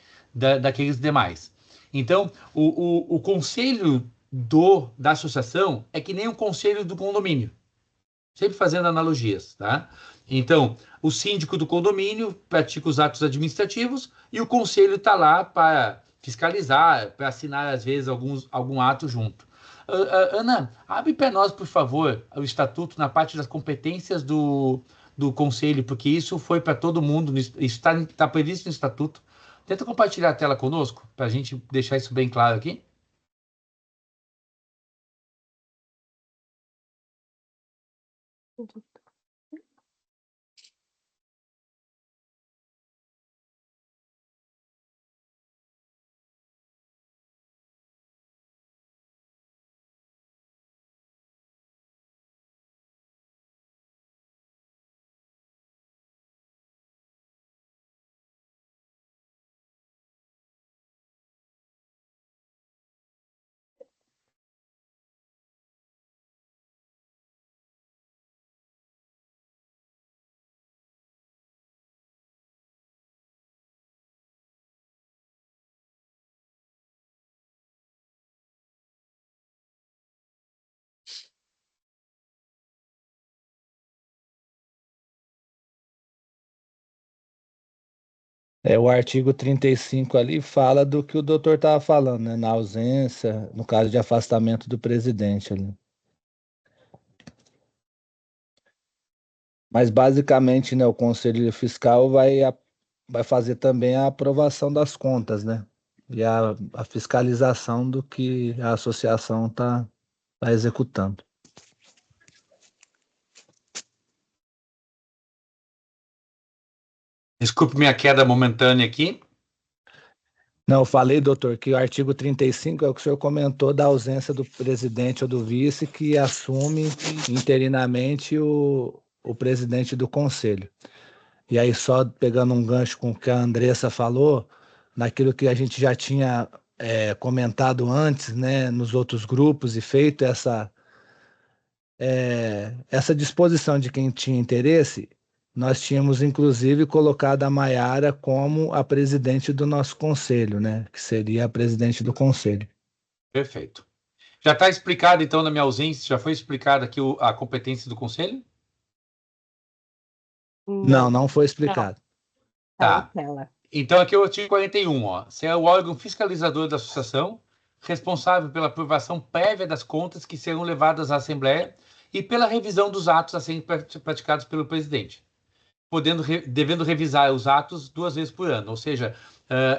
daqueles demais. Então, o conselho da associação é que nem o conselho do condomínio, sempre fazendo analogias, tá? Então, o síndico do condomínio pratica os atos administrativos e o conselho está lá para fiscalizar, para assinar, às vezes, algum ato junto. Ana, abre para nós, por favor, o estatuto na parte das competências do conselho, porque isso foi para todo mundo, isso está previsto no estatuto. Tenta compartilhar a tela conosco, para a gente deixar isso bem claro aqui. O artigo 35 ali fala do que o doutor estava falando, né? Na ausência, no caso de afastamento do presidente ali. Mas basicamente, né, o Conselho Fiscal vai fazer também a aprovação das contas, né? E a fiscalização do que a associação está executando. Desculpe minha queda momentânea aqui. Não, eu falei, doutor, que o artigo 35 é o que o senhor comentou da ausência do presidente ou do vice que assume interinamente o presidente do conselho. E aí, só pegando um gancho com o que a Andressa falou, naquilo que a gente já tinha comentado antes, né, nos outros grupos e feito essa disposição de quem tinha interesse, nós tínhamos, inclusive, colocado a Maiara como a presidente do nosso conselho, né? Que seria a presidente do conselho. Perfeito. Já está explicado, então, na minha ausência, já foi explicada aqui a competência do conselho? Não foi explicado. Tá. Então, aqui é o artigo 41, ó. Se é o órgão fiscalizador da associação, responsável pela aprovação prévia das contas que serão levadas à Assembleia e pela revisão dos atos a serem praticados pelo presidente, devendo revisar os atos 2 vezes por ano, ou seja,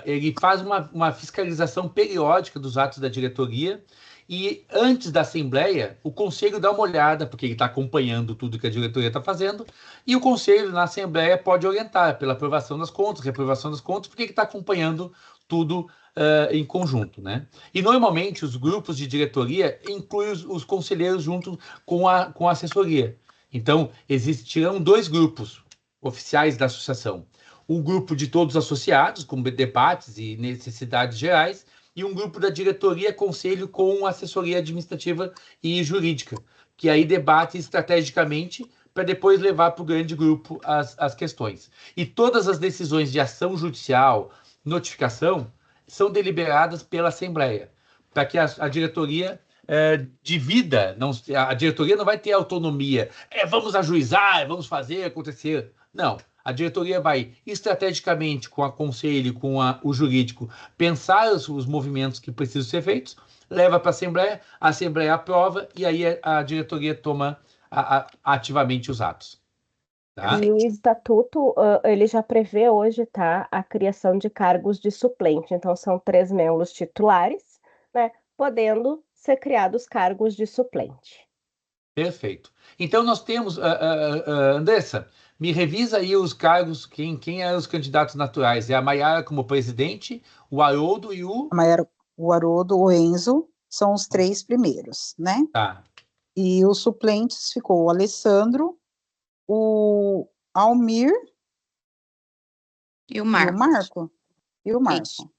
ele faz uma fiscalização periódica dos atos da diretoria e antes da Assembleia, o Conselho dá uma olhada, porque ele está acompanhando tudo que a diretoria está fazendo, e o Conselho, na Assembleia, pode orientar pela aprovação das contas, reprovação das contas, porque ele está acompanhando tudo em conjunto, né? E, normalmente, os grupos de diretoria incluem os conselheiros junto com a assessoria. Então, existirão 2 grupos oficiais da associação. Um grupo de todos os associados, com debates e necessidades gerais, e um grupo da diretoria, conselho com assessoria administrativa e jurídica, que aí debate estrategicamente para depois levar para o grande grupo as questões. E todas as decisões de ação judicial, notificação, são deliberadas pela Assembleia, para que a diretoria divida. A diretoria não vai ter autonomia. Vamos ajuizar, vamos fazer acontecer. Não. A diretoria vai, estrategicamente, com o conselho, com o jurídico, pensar os movimentos que precisam ser feitos, leva para a Assembleia aprova e aí a diretoria toma ativamente os atos. Tá? E o estatuto, ele já prevê hoje, tá, a criação de cargos de suplente. Então, são 3 membros titulares, né, podendo ser criados cargos de suplente. Perfeito. Então, nós temos, Andressa, me revisa aí os cargos, quem eram os candidatos naturais? É a Maiara como presidente, o Haroldo e o... A Maiara, o Haroldo, o Enzo, são os 3 primeiros, né? Tá. E os suplentes ficou o Alessandro, o Almir... E o Marco. E o Marco. Isso.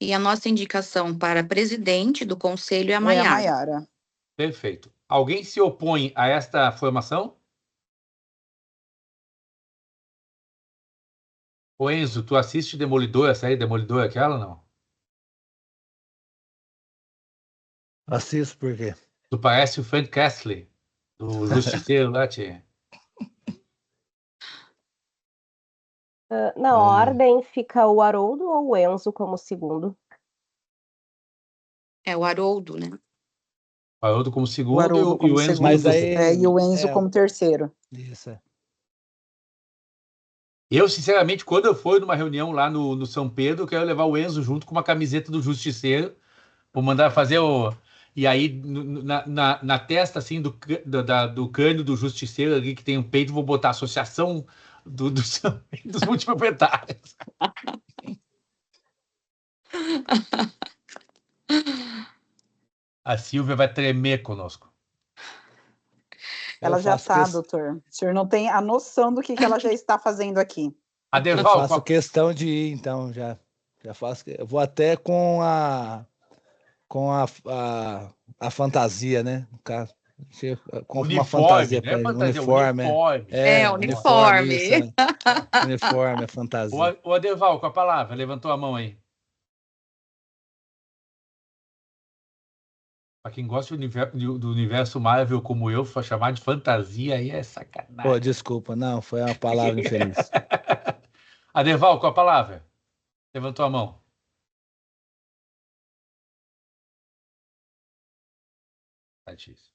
E a nossa indicação para presidente do conselho é a Maiara. É a Maiara. Perfeito. Alguém se opõe a esta formação? Ô Enzo, tu assiste Demolidor, a série Demolidor é aquela, não? Assisto por quê? Tu parece o Frank Castle, do Justiceiro lá, tia. Na ordem, fica o Haroldo ou o Enzo como segundo? É o Haroldo, né? O Haroldo como segundo e o Enzo mas aí, e o Enzo como terceiro. Isso. Eu, sinceramente, quando eu for numa reunião lá no São Pedro, eu quero levar o Enzo junto com uma camiseta do Justiceiro, vou mandar fazer o... E aí, na testa, assim, do crânio do Justiceiro, ali que tem um peito, vou botar a associação dos multiproprietários. A Silvia vai tremer conosco. Ela já está, doutor. O senhor não tem a noção do que ela já está fazendo aqui. Eu faço questão de ir, então, já faço. Eu vou até com a fantasia, né? Compro uma fantasia para ele. Uniforme. Uniforme. Uniforme, a fantasia. O Adeval, com a palavra, levantou a mão aí. Para quem gosta do universo Marvel como eu, chamar de fantasia aí é sacanagem. Pô, desculpa, não, foi uma palavra infeliz. Adeval, com a palavra. Levantou a mão. Tá difícil.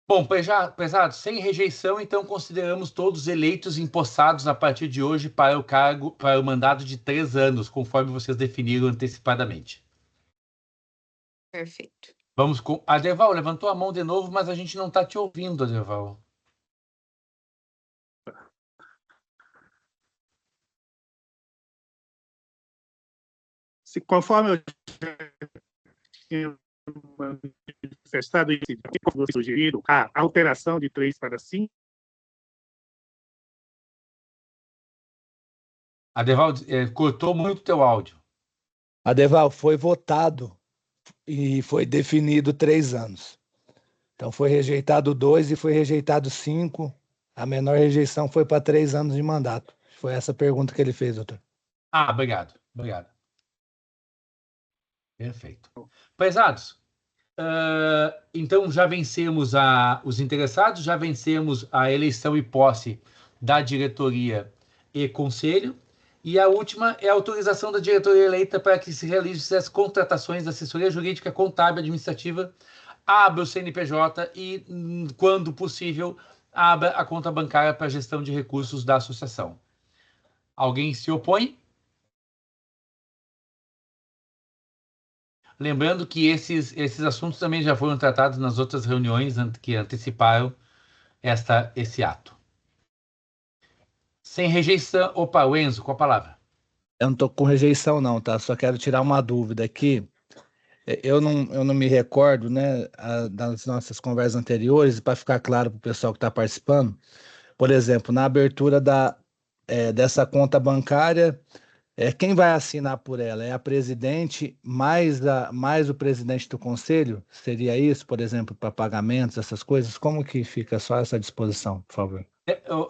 Bom, pesados, sem rejeição, então consideramos todos eleitos e empossados a partir de hoje para o cargo, para o mandato de 3 anos, conforme vocês definiram antecipadamente. Perfeito. Vamos com... Adeval, levantou a mão de novo, mas a gente não está te ouvindo, Adeval. Se conforme eu tinha manifestado, como sugerido, a alteração de 3 para 5. Adeval, cortou muito o teu áudio. Adeval, foi votado e foi definido 3 anos. Então foi rejeitado 2 e foi rejeitado 5. A menor rejeição foi para 3 anos de mandato. Foi essa pergunta que ele fez, doutor. Obrigado. Perfeito. Pesados, então já vencemos os interessados, já vencemos a eleição e posse da diretoria e conselho, e a última é a autorização da diretoria eleita para que se realizem as contratações da assessoria jurídica, contábil, administrativa, abra o CNPJ e, quando possível, abra a conta bancária para a gestão de recursos da associação. Alguém se opõe? Lembrando que esses assuntos também já foram tratados nas outras reuniões que anteciparam esse ato. Sem rejeição... Opa, o Enzo, com a palavra. Eu não estou com rejeição não, tá? Só quero tirar uma dúvida aqui. Eu não me recordo, né, das nossas conversas anteriores, para ficar claro para o pessoal que está participando. Por exemplo, na abertura dessa conta bancária, quem vai assinar por ela? É a presidente mais o presidente do conselho? Seria isso, por exemplo, para pagamentos, essas coisas? Como que fica só essa disposição, por favor?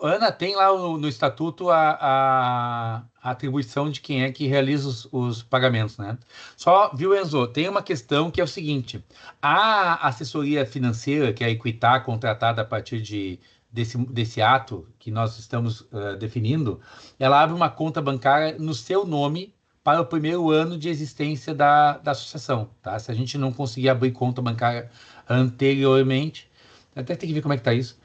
Ana, tem lá no estatuto a atribuição de quem é que realiza os pagamentos, né? Só, viu, Enzo, tem uma questão que é o seguinte: a assessoria financeira, que é a Equitar, contratada a partir desse ato que nós estamos definindo, ela abre uma conta bancária no seu nome para o primeiro ano de existência da associação, tá? Se a gente não conseguir abrir conta bancária anteriormente, até tem que ver como é que está isso.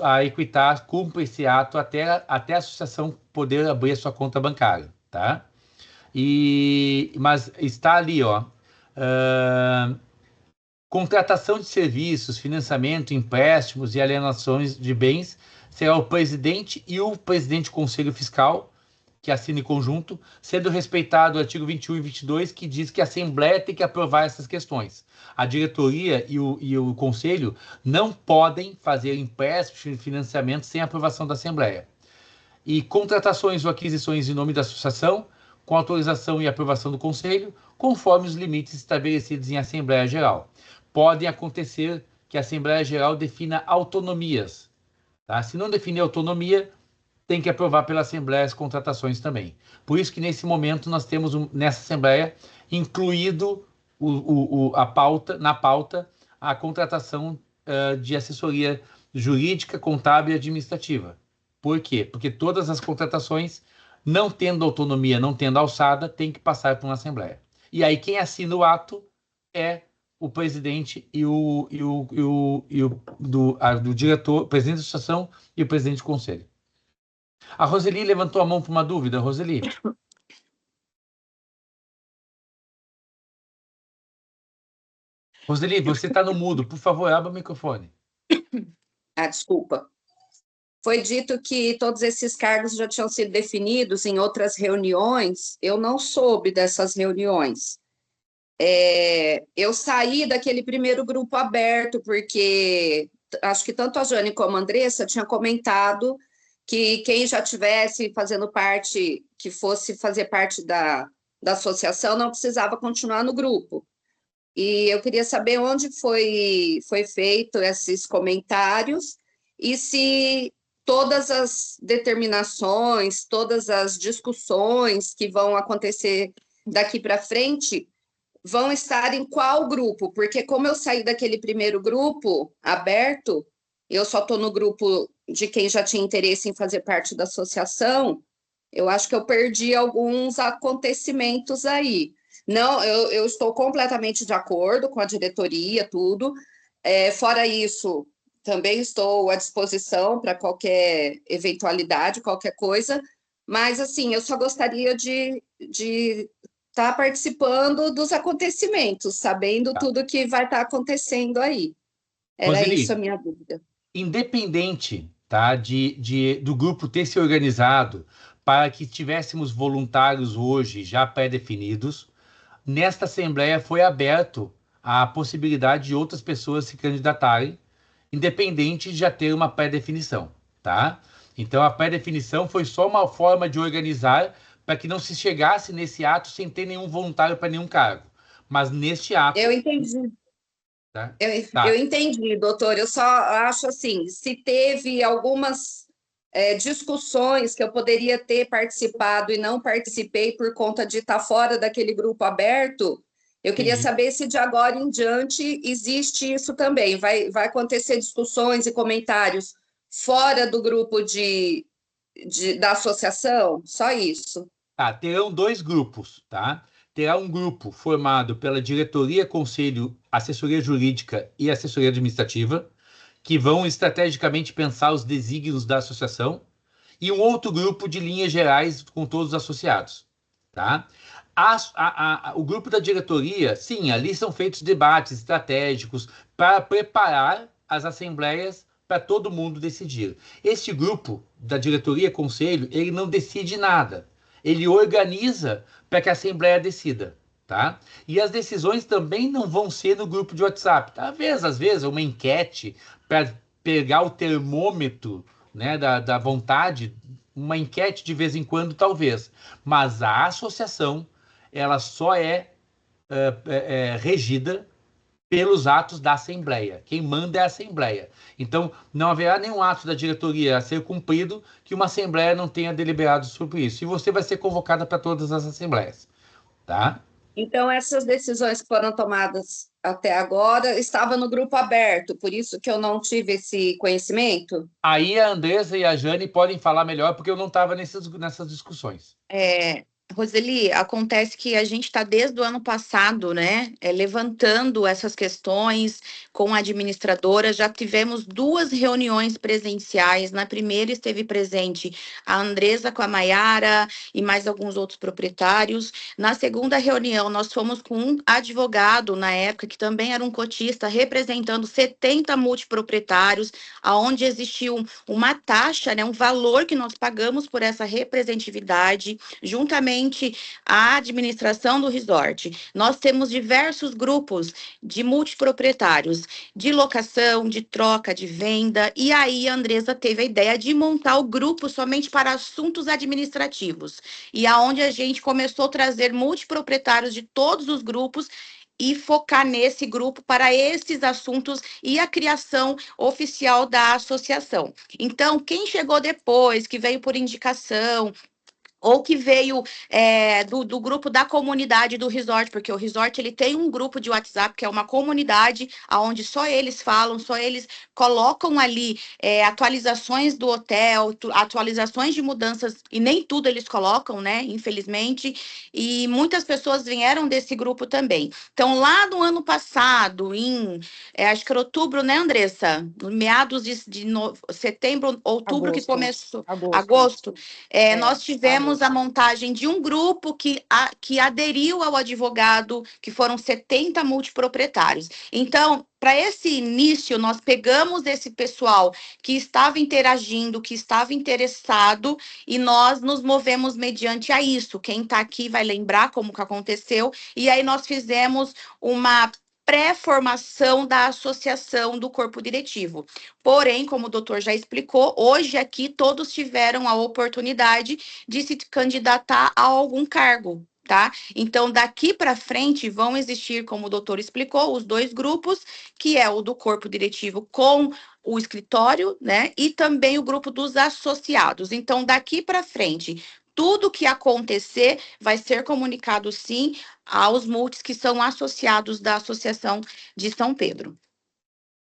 A Equitar cumpre esse ato até a associação poder abrir a sua conta bancária, tá? Mas está ali, ó. Contratação de serviços, financiamento, empréstimos e alienações de bens será o presidente e o presidente do Conselho Fiscal que assina em conjunto, sendo respeitado o artigo 21 e 22, que diz que a Assembleia tem que aprovar essas questões. A diretoria e o Conselho não podem fazer empréstimos e financiamento sem aprovação da Assembleia. E contratações ou aquisições em nome da associação, com autorização e aprovação do Conselho, conforme os limites estabelecidos em Assembleia Geral. Podem acontecer que a Assembleia Geral defina autonomias. Tá? Se não definir autonomia, tem que aprovar pela Assembleia as contratações também. Por isso que, nesse momento, nós temos, nessa Assembleia, incluído na pauta a contratação de assessoria jurídica, contábil e administrativa. Por quê? Porque todas as contratações, não tendo autonomia, não tendo alçada, tem que passar por uma Assembleia. E aí, quem assina o ato é o presidente do diretor, presidente da associação e o presidente do conselho. A Roseli levantou a mão para uma dúvida. Roseli. Roseli, você está no mudo. Por favor, abra o microfone. Desculpa. Foi dito que todos esses cargos já tinham sido definidos em outras reuniões. Eu não soube dessas reuniões. Eu saí daquele primeiro grupo aberto, porque acho que tanto a Jane como a Andressa tinham comentado que quem já estivesse fazendo parte, que fosse fazer parte da associação, não precisava continuar no grupo. E eu queria saber onde foi feito esses comentários e se todas as determinações, todas as discussões que vão acontecer daqui para frente vão estar em qual grupo? Porque como eu saí daquele primeiro grupo aberto, eu só estou no grupo de quem já tinha interesse em fazer parte da associação, eu acho que eu perdi alguns acontecimentos aí. Não, eu estou completamente de acordo com a diretoria, tudo. Fora isso, também estou à disposição para qualquer eventualidade, qualquer coisa, mas, assim, eu só gostaria de estar participando dos acontecimentos, sabendo tudo que vai estar acontecendo aí. Era Roseli, isso a minha dúvida. Independente, tá, do grupo ter se organizado para que tivéssemos voluntários hoje já pré-definidos, nesta Assembleia foi aberto a possibilidade de outras pessoas se candidatarem, independente de já ter uma pré-definição, tá? Então, a pré-definição foi só uma forma de organizar para que não se chegasse nesse ato sem ter nenhum voluntário para nenhum cargo. Mas neste ato... Eu entendi. Tá? Eu entendi, doutor. Eu só acho assim, se teve algumas discussões que eu poderia ter participado e não participei por conta de estar fora daquele grupo aberto, eu queria saber se de agora em diante existe isso também. Vai acontecer discussões e comentários fora do grupo da associação? Só isso. Terão dois grupos, tá? Terá um grupo formado pela diretoria, conselho, assessoria jurídica e assessoria administrativa, que vão estrategicamente pensar os desígnios da associação, e um outro grupo de linhas gerais com todos os associados, tá? O grupo da diretoria, sim, ali são feitos debates estratégicos para preparar as assembleias para todo mundo decidir. Este grupo da diretoria, conselho, ele não decide nada. Ele organiza para que a Assembleia decida, tá? E as decisões também não vão ser no grupo de WhatsApp. Às vezes, uma enquete para pegar o termômetro, né, da vontade, uma enquete de vez em quando, talvez. Mas a associação, ela só é regida pelos atos da Assembleia. Quem manda é a Assembleia. Então, não haverá nenhum ato da diretoria a ser cumprido que uma Assembleia não tenha deliberado sobre isso. E você vai ser convocada para todas as Assembleias, tá? Então, essas decisões que foram tomadas até agora estavam no grupo aberto, por isso que eu não tive esse conhecimento? Aí a Andressa e a Jane podem falar melhor, porque eu não estava nessas discussões. Roseli, acontece que a gente está desde o ano passado, né, levantando essas questões com a administradora. Já tivemos 2 reuniões presenciais. Na primeira esteve presente a Andressa com a Maiara e mais alguns outros proprietários. Na segunda reunião, nós fomos com um advogado, na época, que também era um cotista, representando 70 multiproprietários, aonde existiu uma taxa, né, um valor que nós pagamos por essa representatividade, juntamente a administração do resort. Nós temos diversos grupos de multiproprietários, de locação, de troca, de venda, e aí a Andressa teve a ideia de montar o grupo somente para assuntos administrativos, e aonde a gente começou a trazer multiproprietários de todos os grupos e focar nesse grupo para esses assuntos e a criação oficial da associação. Então, quem chegou depois, que veio por indicação, ou que veio do grupo da comunidade do resort, porque o resort ele tem um grupo de WhatsApp, que é uma comunidade, onde só eles falam, só eles colocam ali atualizações do hotel, atualizações de mudanças, e nem tudo eles colocam, né, infelizmente, e muitas pessoas vieram desse grupo também. Então, lá no ano passado, acho que era outubro, né, Andressa? Meados de setembro, outubro, agosto, que começou, agosto, nós tivemos a montagem de um grupo que aderiu ao advogado, que foram 70 multiproprietários. Então, para esse início, nós pegamos esse pessoal que estava interagindo, que estava interessado, e nós nos movemos mediante a isso. Quem está aqui vai lembrar como que aconteceu, e aí nós fizemos uma pré-formação da associação do corpo diretivo. Porém, como o doutor já explicou, hoje aqui todos tiveram a oportunidade de se candidatar a algum cargo, tá? Então, daqui para frente vão existir, como o doutor explicou, os 2 grupos, que é o do corpo diretivo com o escritório, né? E também o grupo dos associados. Então, daqui para frente, tudo que acontecer vai ser comunicado, sim, aos multis que são associados da Associação de São Pedro.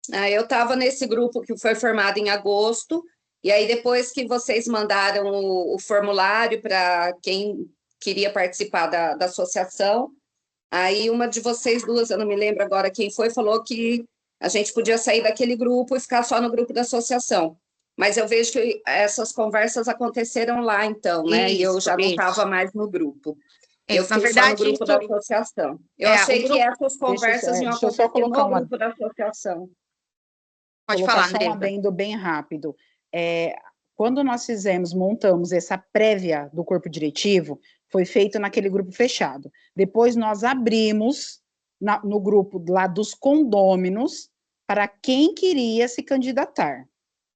Eu estava nesse grupo que foi formado em agosto, E aí, depois que vocês mandaram o formulário para quem queria participar da associação, aí uma de vocês duas, eu não me lembro agora quem foi, falou que a gente podia sair daquele grupo e ficar só no grupo da associação. Mas eu vejo que essas conversas aconteceram lá, então, né? E eu já não estava mais no grupo. Eu fiquei só no grupo da associação. Eu achei que essas conversas iam acontecer no grupo da associação. Pode falar, Andressa. Um adendo bem rápido. Quando nós montamos essa prévia do corpo diretivo, foi feito naquele grupo fechado. Depois nós abrimos no grupo lá dos condôminos para quem queria se candidatar,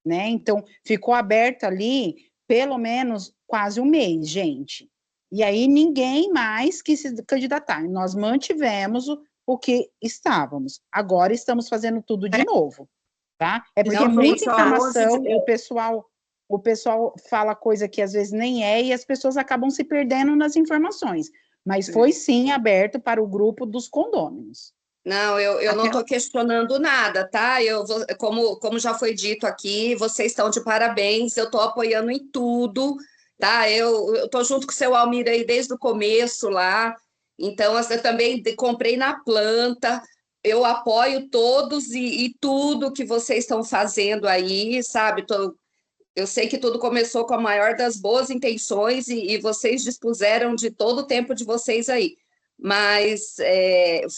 né? Então, ficou aberto ali pelo menos quase um mês, gente. E aí ninguém mais quis se candidatar. Nós mantivemos o que estávamos. Agora estamos fazendo tudo de novo, tá? É porque é muita informação, o pessoal fala coisa que às vezes nem é e as pessoas acabam se perdendo nas informações. Mas foi sim aberto para o grupo dos condôminos. Não, eu não estou questionando nada, tá? Como já foi dito aqui, vocês estão de parabéns, eu estou apoiando em tudo, tá? Eu estou junto com o seu Almir aí desde o começo lá, então eu também comprei na planta, eu apoio todos e tudo que vocês estão fazendo aí, sabe? Eu sei que tudo começou com a maior das boas intenções e vocês dispuseram de todo o tempo de vocês aí. Mas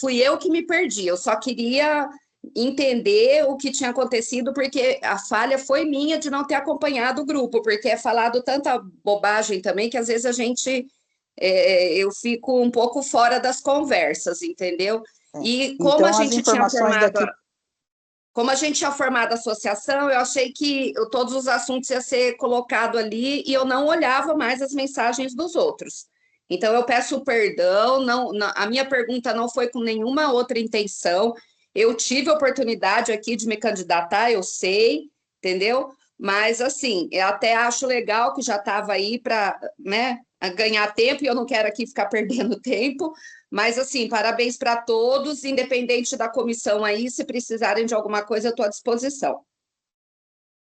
fui eu que me perdi, eu só queria entender o que tinha acontecido, porque a falha foi minha de não ter acompanhado o grupo, porque é falado tanta bobagem também que às vezes eu fico um pouco fora das conversas, entendeu? E como então, a gente como a gente tinha formado a associação, eu achei que todos os assuntos iam ser colocados ali e eu não olhava mais as mensagens dos outros. Então, eu peço perdão, a minha pergunta não foi com nenhuma outra intenção. Eu tive a oportunidade aqui de me candidatar, eu sei, entendeu? Mas, assim, eu até acho legal que já estava aí para, né, ganhar tempo, e eu não quero aqui ficar perdendo tempo. Mas, assim, parabéns para todos, independente da comissão aí, se precisarem de alguma coisa, eu estou à disposição.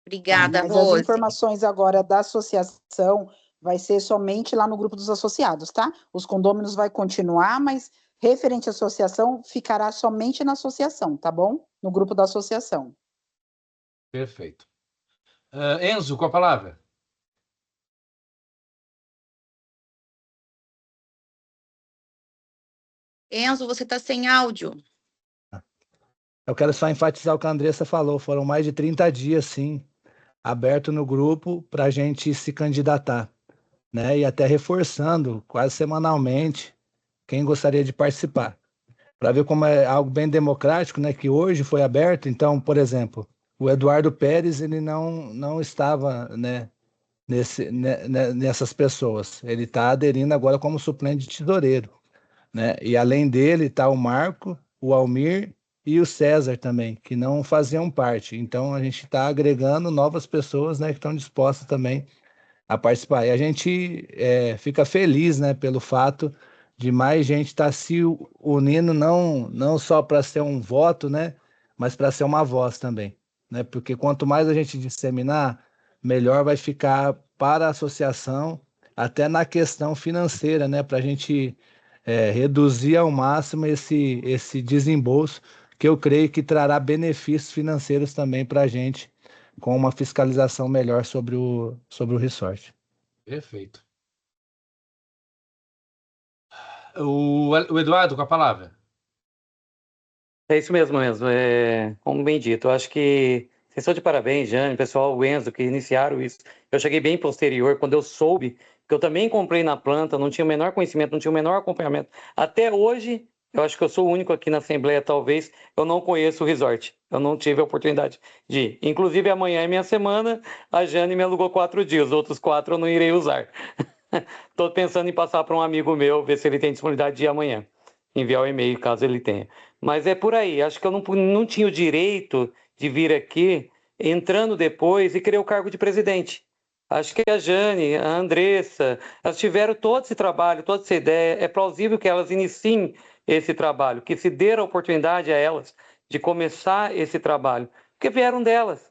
Obrigada, Mas Rose. as informações agora da associação vai ser somente lá no grupo dos associados, tá? Os condôminos vai continuar, mas referente à associação, ficará somente na associação, tá bom? No grupo da associação. Perfeito. Enzo, com a palavra. Enzo, você está sem áudio. Eu quero só enfatizar o que a Andressa falou. Foram mais de 30 dias, sim, aberto no grupo para a gente se candidatar, né? E até reforçando quase semanalmente quem gostaria de participar, para ver como é algo bem democrático, né? Que hoje foi aberto. Então, por exemplo, o Eduardo Pérez, ele não estava, né, nessas pessoas. Ele está aderindo agora como suplente de tesoureiro, né? E além dele está o Marco, o Almir e o César também, que não faziam parte. Então, a gente está agregando novas pessoas, né, que estão dispostas também a participar. E a gente fica feliz, né, pelo fato de mais gente estar se unindo, não só para ser um voto, né, mas para ser uma voz também, né? Porque quanto mais a gente disseminar, melhor vai ficar para a associação, até na questão financeira, né, para a gente reduzir ao máximo esse desembolso, que eu creio que trará benefícios financeiros também para a gente, com uma fiscalização melhor sobre o resort. Perfeito. O Eduardo, com a palavra. É isso mesmo, Enzo. Como bem dito, eu acho que vocês estão de parabéns, Jane, pessoal, o Enzo, que iniciaram isso. Eu cheguei bem posterior, quando eu soube, que eu também comprei na planta, não tinha o menor conhecimento, não tinha o menor acompanhamento. Até hoje, eu acho que eu sou o único aqui na Assembleia, talvez, eu não conheço o resort. Eu não tive a oportunidade de ir. Inclusive, amanhã é minha semana, a Jane me alugou 4 dias, os outros 4 eu não irei usar. Estou pensando em passar para um amigo meu, ver se ele tem disponibilidade de ir amanhã. Enviar o e-mail, caso ele tenha. Mas é por aí, acho que eu não tinha o direito de vir aqui, entrando depois e querer o cargo de presidente. Acho que a Jane, a Andressa, elas tiveram todo esse trabalho, toda essa ideia. É plausível que elas iniciem esse trabalho, que se dê a oportunidade a elas de começar esse trabalho, porque vieram delas.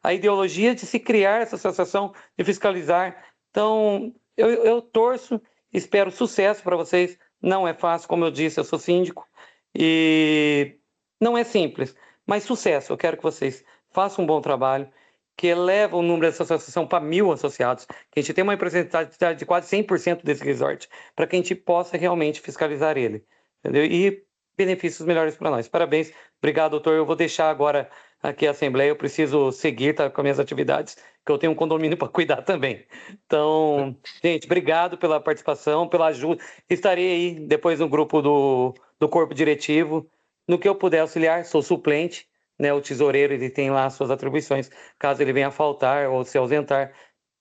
a ideologia de se criar essa associação, de fiscalizar. Então, eu torço, espero sucesso para vocês. Não é fácil, como eu disse, eu sou síndico e não é simples, mas sucesso. Eu quero que vocês façam um bom trabalho, que eleva o número dessa associação para 1.000 associados, que a gente tenha uma representatividade de quase 100% desse resort, para que a gente possa realmente fiscalizar ele, entendeu? E benefícios melhores para nós. Parabéns, obrigado, doutor. Eu vou deixar agora aqui a Assembleia, eu preciso seguir, tá, com as minhas atividades, que eu tenho um condomínio para cuidar também. Então, gente, obrigado pela participação, pela ajuda. Estarei aí depois no grupo do corpo diretivo, no que eu puder auxiliar, sou suplente, né, o tesoureiro, ele tem lá as suas atribuições, caso ele venha a faltar ou se ausentar,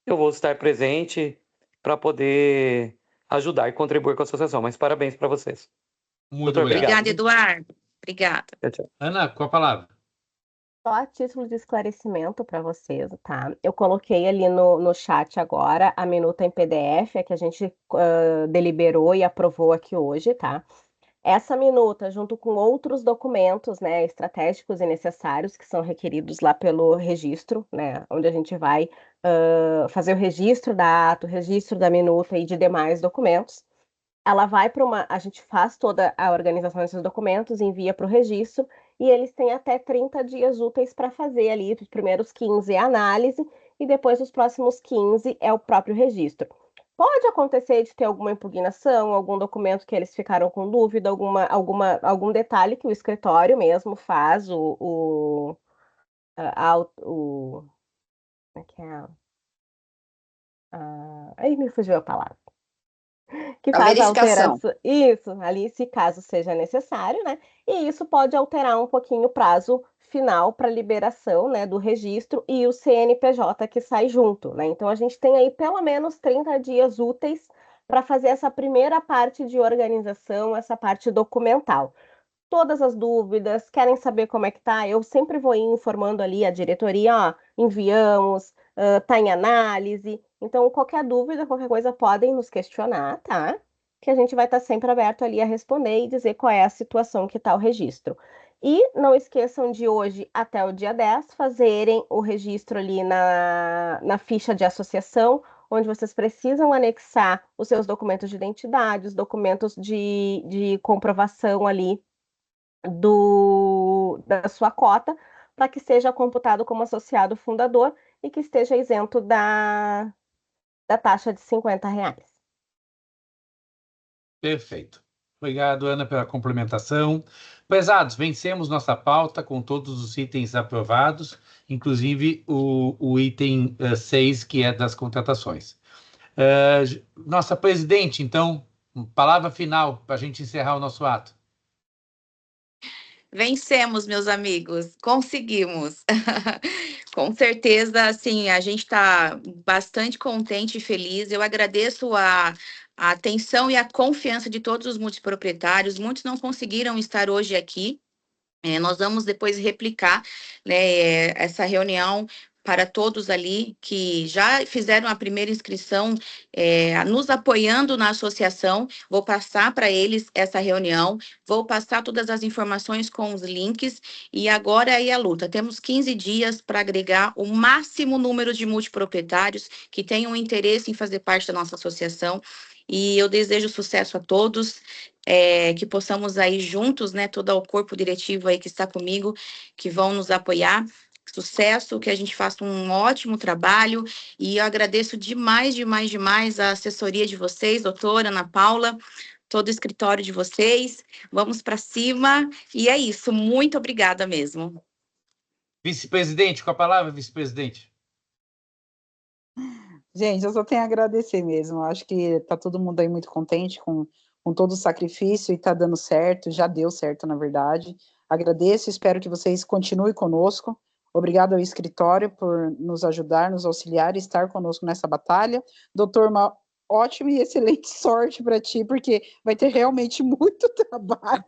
eu vou estar presente para poder ajudar e contribuir com a associação, mas parabéns para vocês. Muito Doutor, obrigado. Obrigada, Eduardo. Obrigada. Tchau. Ana, com a palavra. Só a título de esclarecimento para vocês, tá? Eu coloquei ali no chat agora a minuta em PDF, que a gente deliberou e aprovou aqui hoje, tá? Essa minuta, junto com outros documentos, né, estratégicos e necessários que são requeridos lá pelo registro, né, onde a gente vai fazer o registro da ato, o registro da minuta e de demais documentos. Ela vai para a gente faz toda a organização desses documentos, envia para o registro, e eles têm até 30 dias úteis para fazer ali, os primeiros 15 é a análise, e depois os próximos 15 é o próprio registro. Pode acontecer de ter alguma impugnação, algum documento que eles ficaram com dúvida, algum detalhe que o escritório mesmo faz, como é que é? Aí me fugiu a palavra. Que A faz a verificação. alteração. Isso, ali, se caso seja necessário, né? E isso pode alterar um pouquinho o prazo final para liberação, né, do registro e o CNPJ que sai junto, né? Então a gente tem aí pelo menos 30 dias úteis para fazer essa primeira parte de organização, essa parte documental. Todas as dúvidas, querem saber como é que tá? Eu sempre vou informando ali a diretoria, ó, enviamos, tá em análise. Então, qualquer dúvida, qualquer coisa, podem nos questionar, tá? Que a gente vai estar sempre aberto ali a responder e dizer qual é a situação que está o registro. E não esqueçam de hoje até o dia 10 fazerem o registro ali na ficha de associação, onde vocês precisam anexar os seus documentos de identidade, os documentos de comprovação ali da sua cota, para que seja computado como associado fundador e que esteja isento da taxa de R$50. Perfeito. Obrigado, Ana, pela complementação. Prezados, vencemos nossa pauta com todos os itens aprovados, inclusive o item 6, que é das contratações. Nossa presidente, então, palavra final para a gente encerrar o nosso ato. Vencemos, meus amigos, conseguimos. Com certeza, assim, a gente está bastante contente e feliz. Eu agradeço a atenção e a confiança de todos os multiproprietários. Muitos não conseguiram estar hoje aqui. Nós vamos depois replicar, né, essa reunião para todos ali que já fizeram a primeira inscrição, nos apoiando na associação. Vou passar para eles essa reunião, vou passar todas as informações com os links, e agora aí a luta. Temos 15 dias para agregar o máximo número de multiproprietários que tenham interesse em fazer parte da nossa associação, e eu desejo sucesso a todos. Que possamos aí juntos, né, todo o corpo diretivo aí que está comigo, que vão nos apoiar. Sucesso, que a gente faça um ótimo trabalho, e eu agradeço demais, demais, demais a assessoria de vocês, doutora Ana Paula, todo o escritório de vocês. Vamos para cima, e é isso. Muito obrigada mesmo. Vice-presidente, com a palavra, vice-presidente. Gente, eu só tenho a agradecer mesmo. Acho que está todo mundo aí muito contente com todo o sacrifício e está dando certo, já deu certo, na verdade. Agradeço, espero que vocês continuem conosco. Obrigado ao escritório por nos ajudar, nos auxiliar e estar conosco nessa batalha. Doutor, uma ótima e excelente sorte para ti, porque vai ter realmente muito trabalho.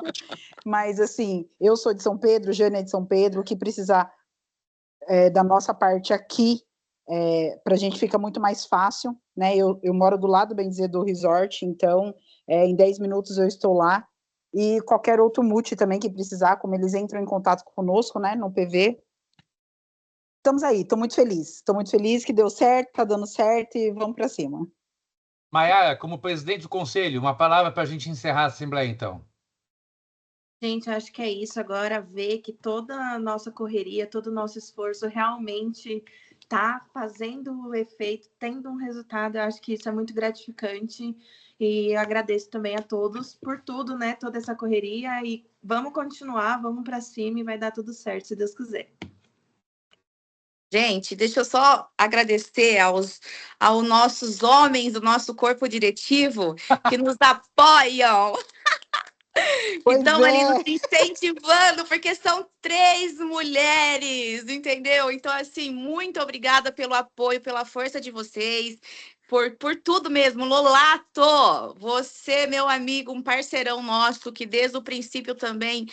Mas, assim, eu sou de São Pedro, Jânia é de São Pedro, o que precisar da nossa parte aqui, para a gente fica muito mais fácil, né? Eu moro do lado, bem dizer, do resort, então em 10 minutos eu estou lá, e qualquer outro multi também que precisar, como eles entram em contato conosco, né, no PV, estamos aí, estou muito feliz que deu certo, está dando certo e vamos para cima. Maiara, como presidente do conselho, uma palavra para a gente encerrar a Assembleia, então. Gente, acho que é isso agora, ver que toda a nossa correria, todo o nosso esforço realmente está fazendo o efeito, tendo um resultado. Eu acho que isso é muito gratificante e eu agradeço também a todos por tudo, né? Toda essa correria e vamos continuar, vamos para cima e vai dar tudo certo, se Deus quiser. Gente, deixa eu só agradecer aos nossos homens, do nosso corpo diretivo, que nos apoiam. Então, ali nos incentivando, porque são 3 mulheres, entendeu? Então, assim, muito obrigada pelo apoio, pela força de vocês, por tudo mesmo. Lolato, você, meu amigo, um parceirão nosso, que desde o princípio também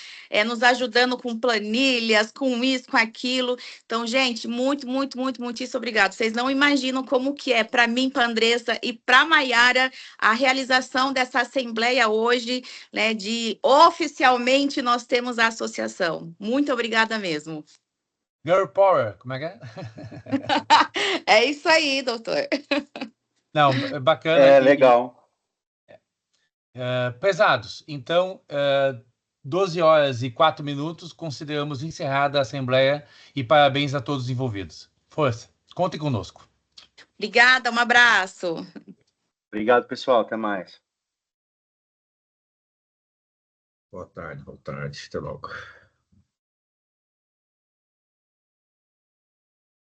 nos ajudando com planilhas, com isso, com aquilo. Então, gente, muitíssimo obrigado. Vocês não imaginam como que é para mim, para a Andressa e para a Maiara, a realização dessa assembleia hoje, né, de oficialmente nós temos a associação. Muito obrigada mesmo. Girl Power, como é que é? É isso aí, doutor. Não, bacana. É, legal. Pesados. Então, 12h04, consideramos encerrada a Assembleia e parabéns a todos os envolvidos. Força, contem conosco. Obrigada, um abraço. Obrigado, pessoal. Até mais. Boa tarde. Até logo.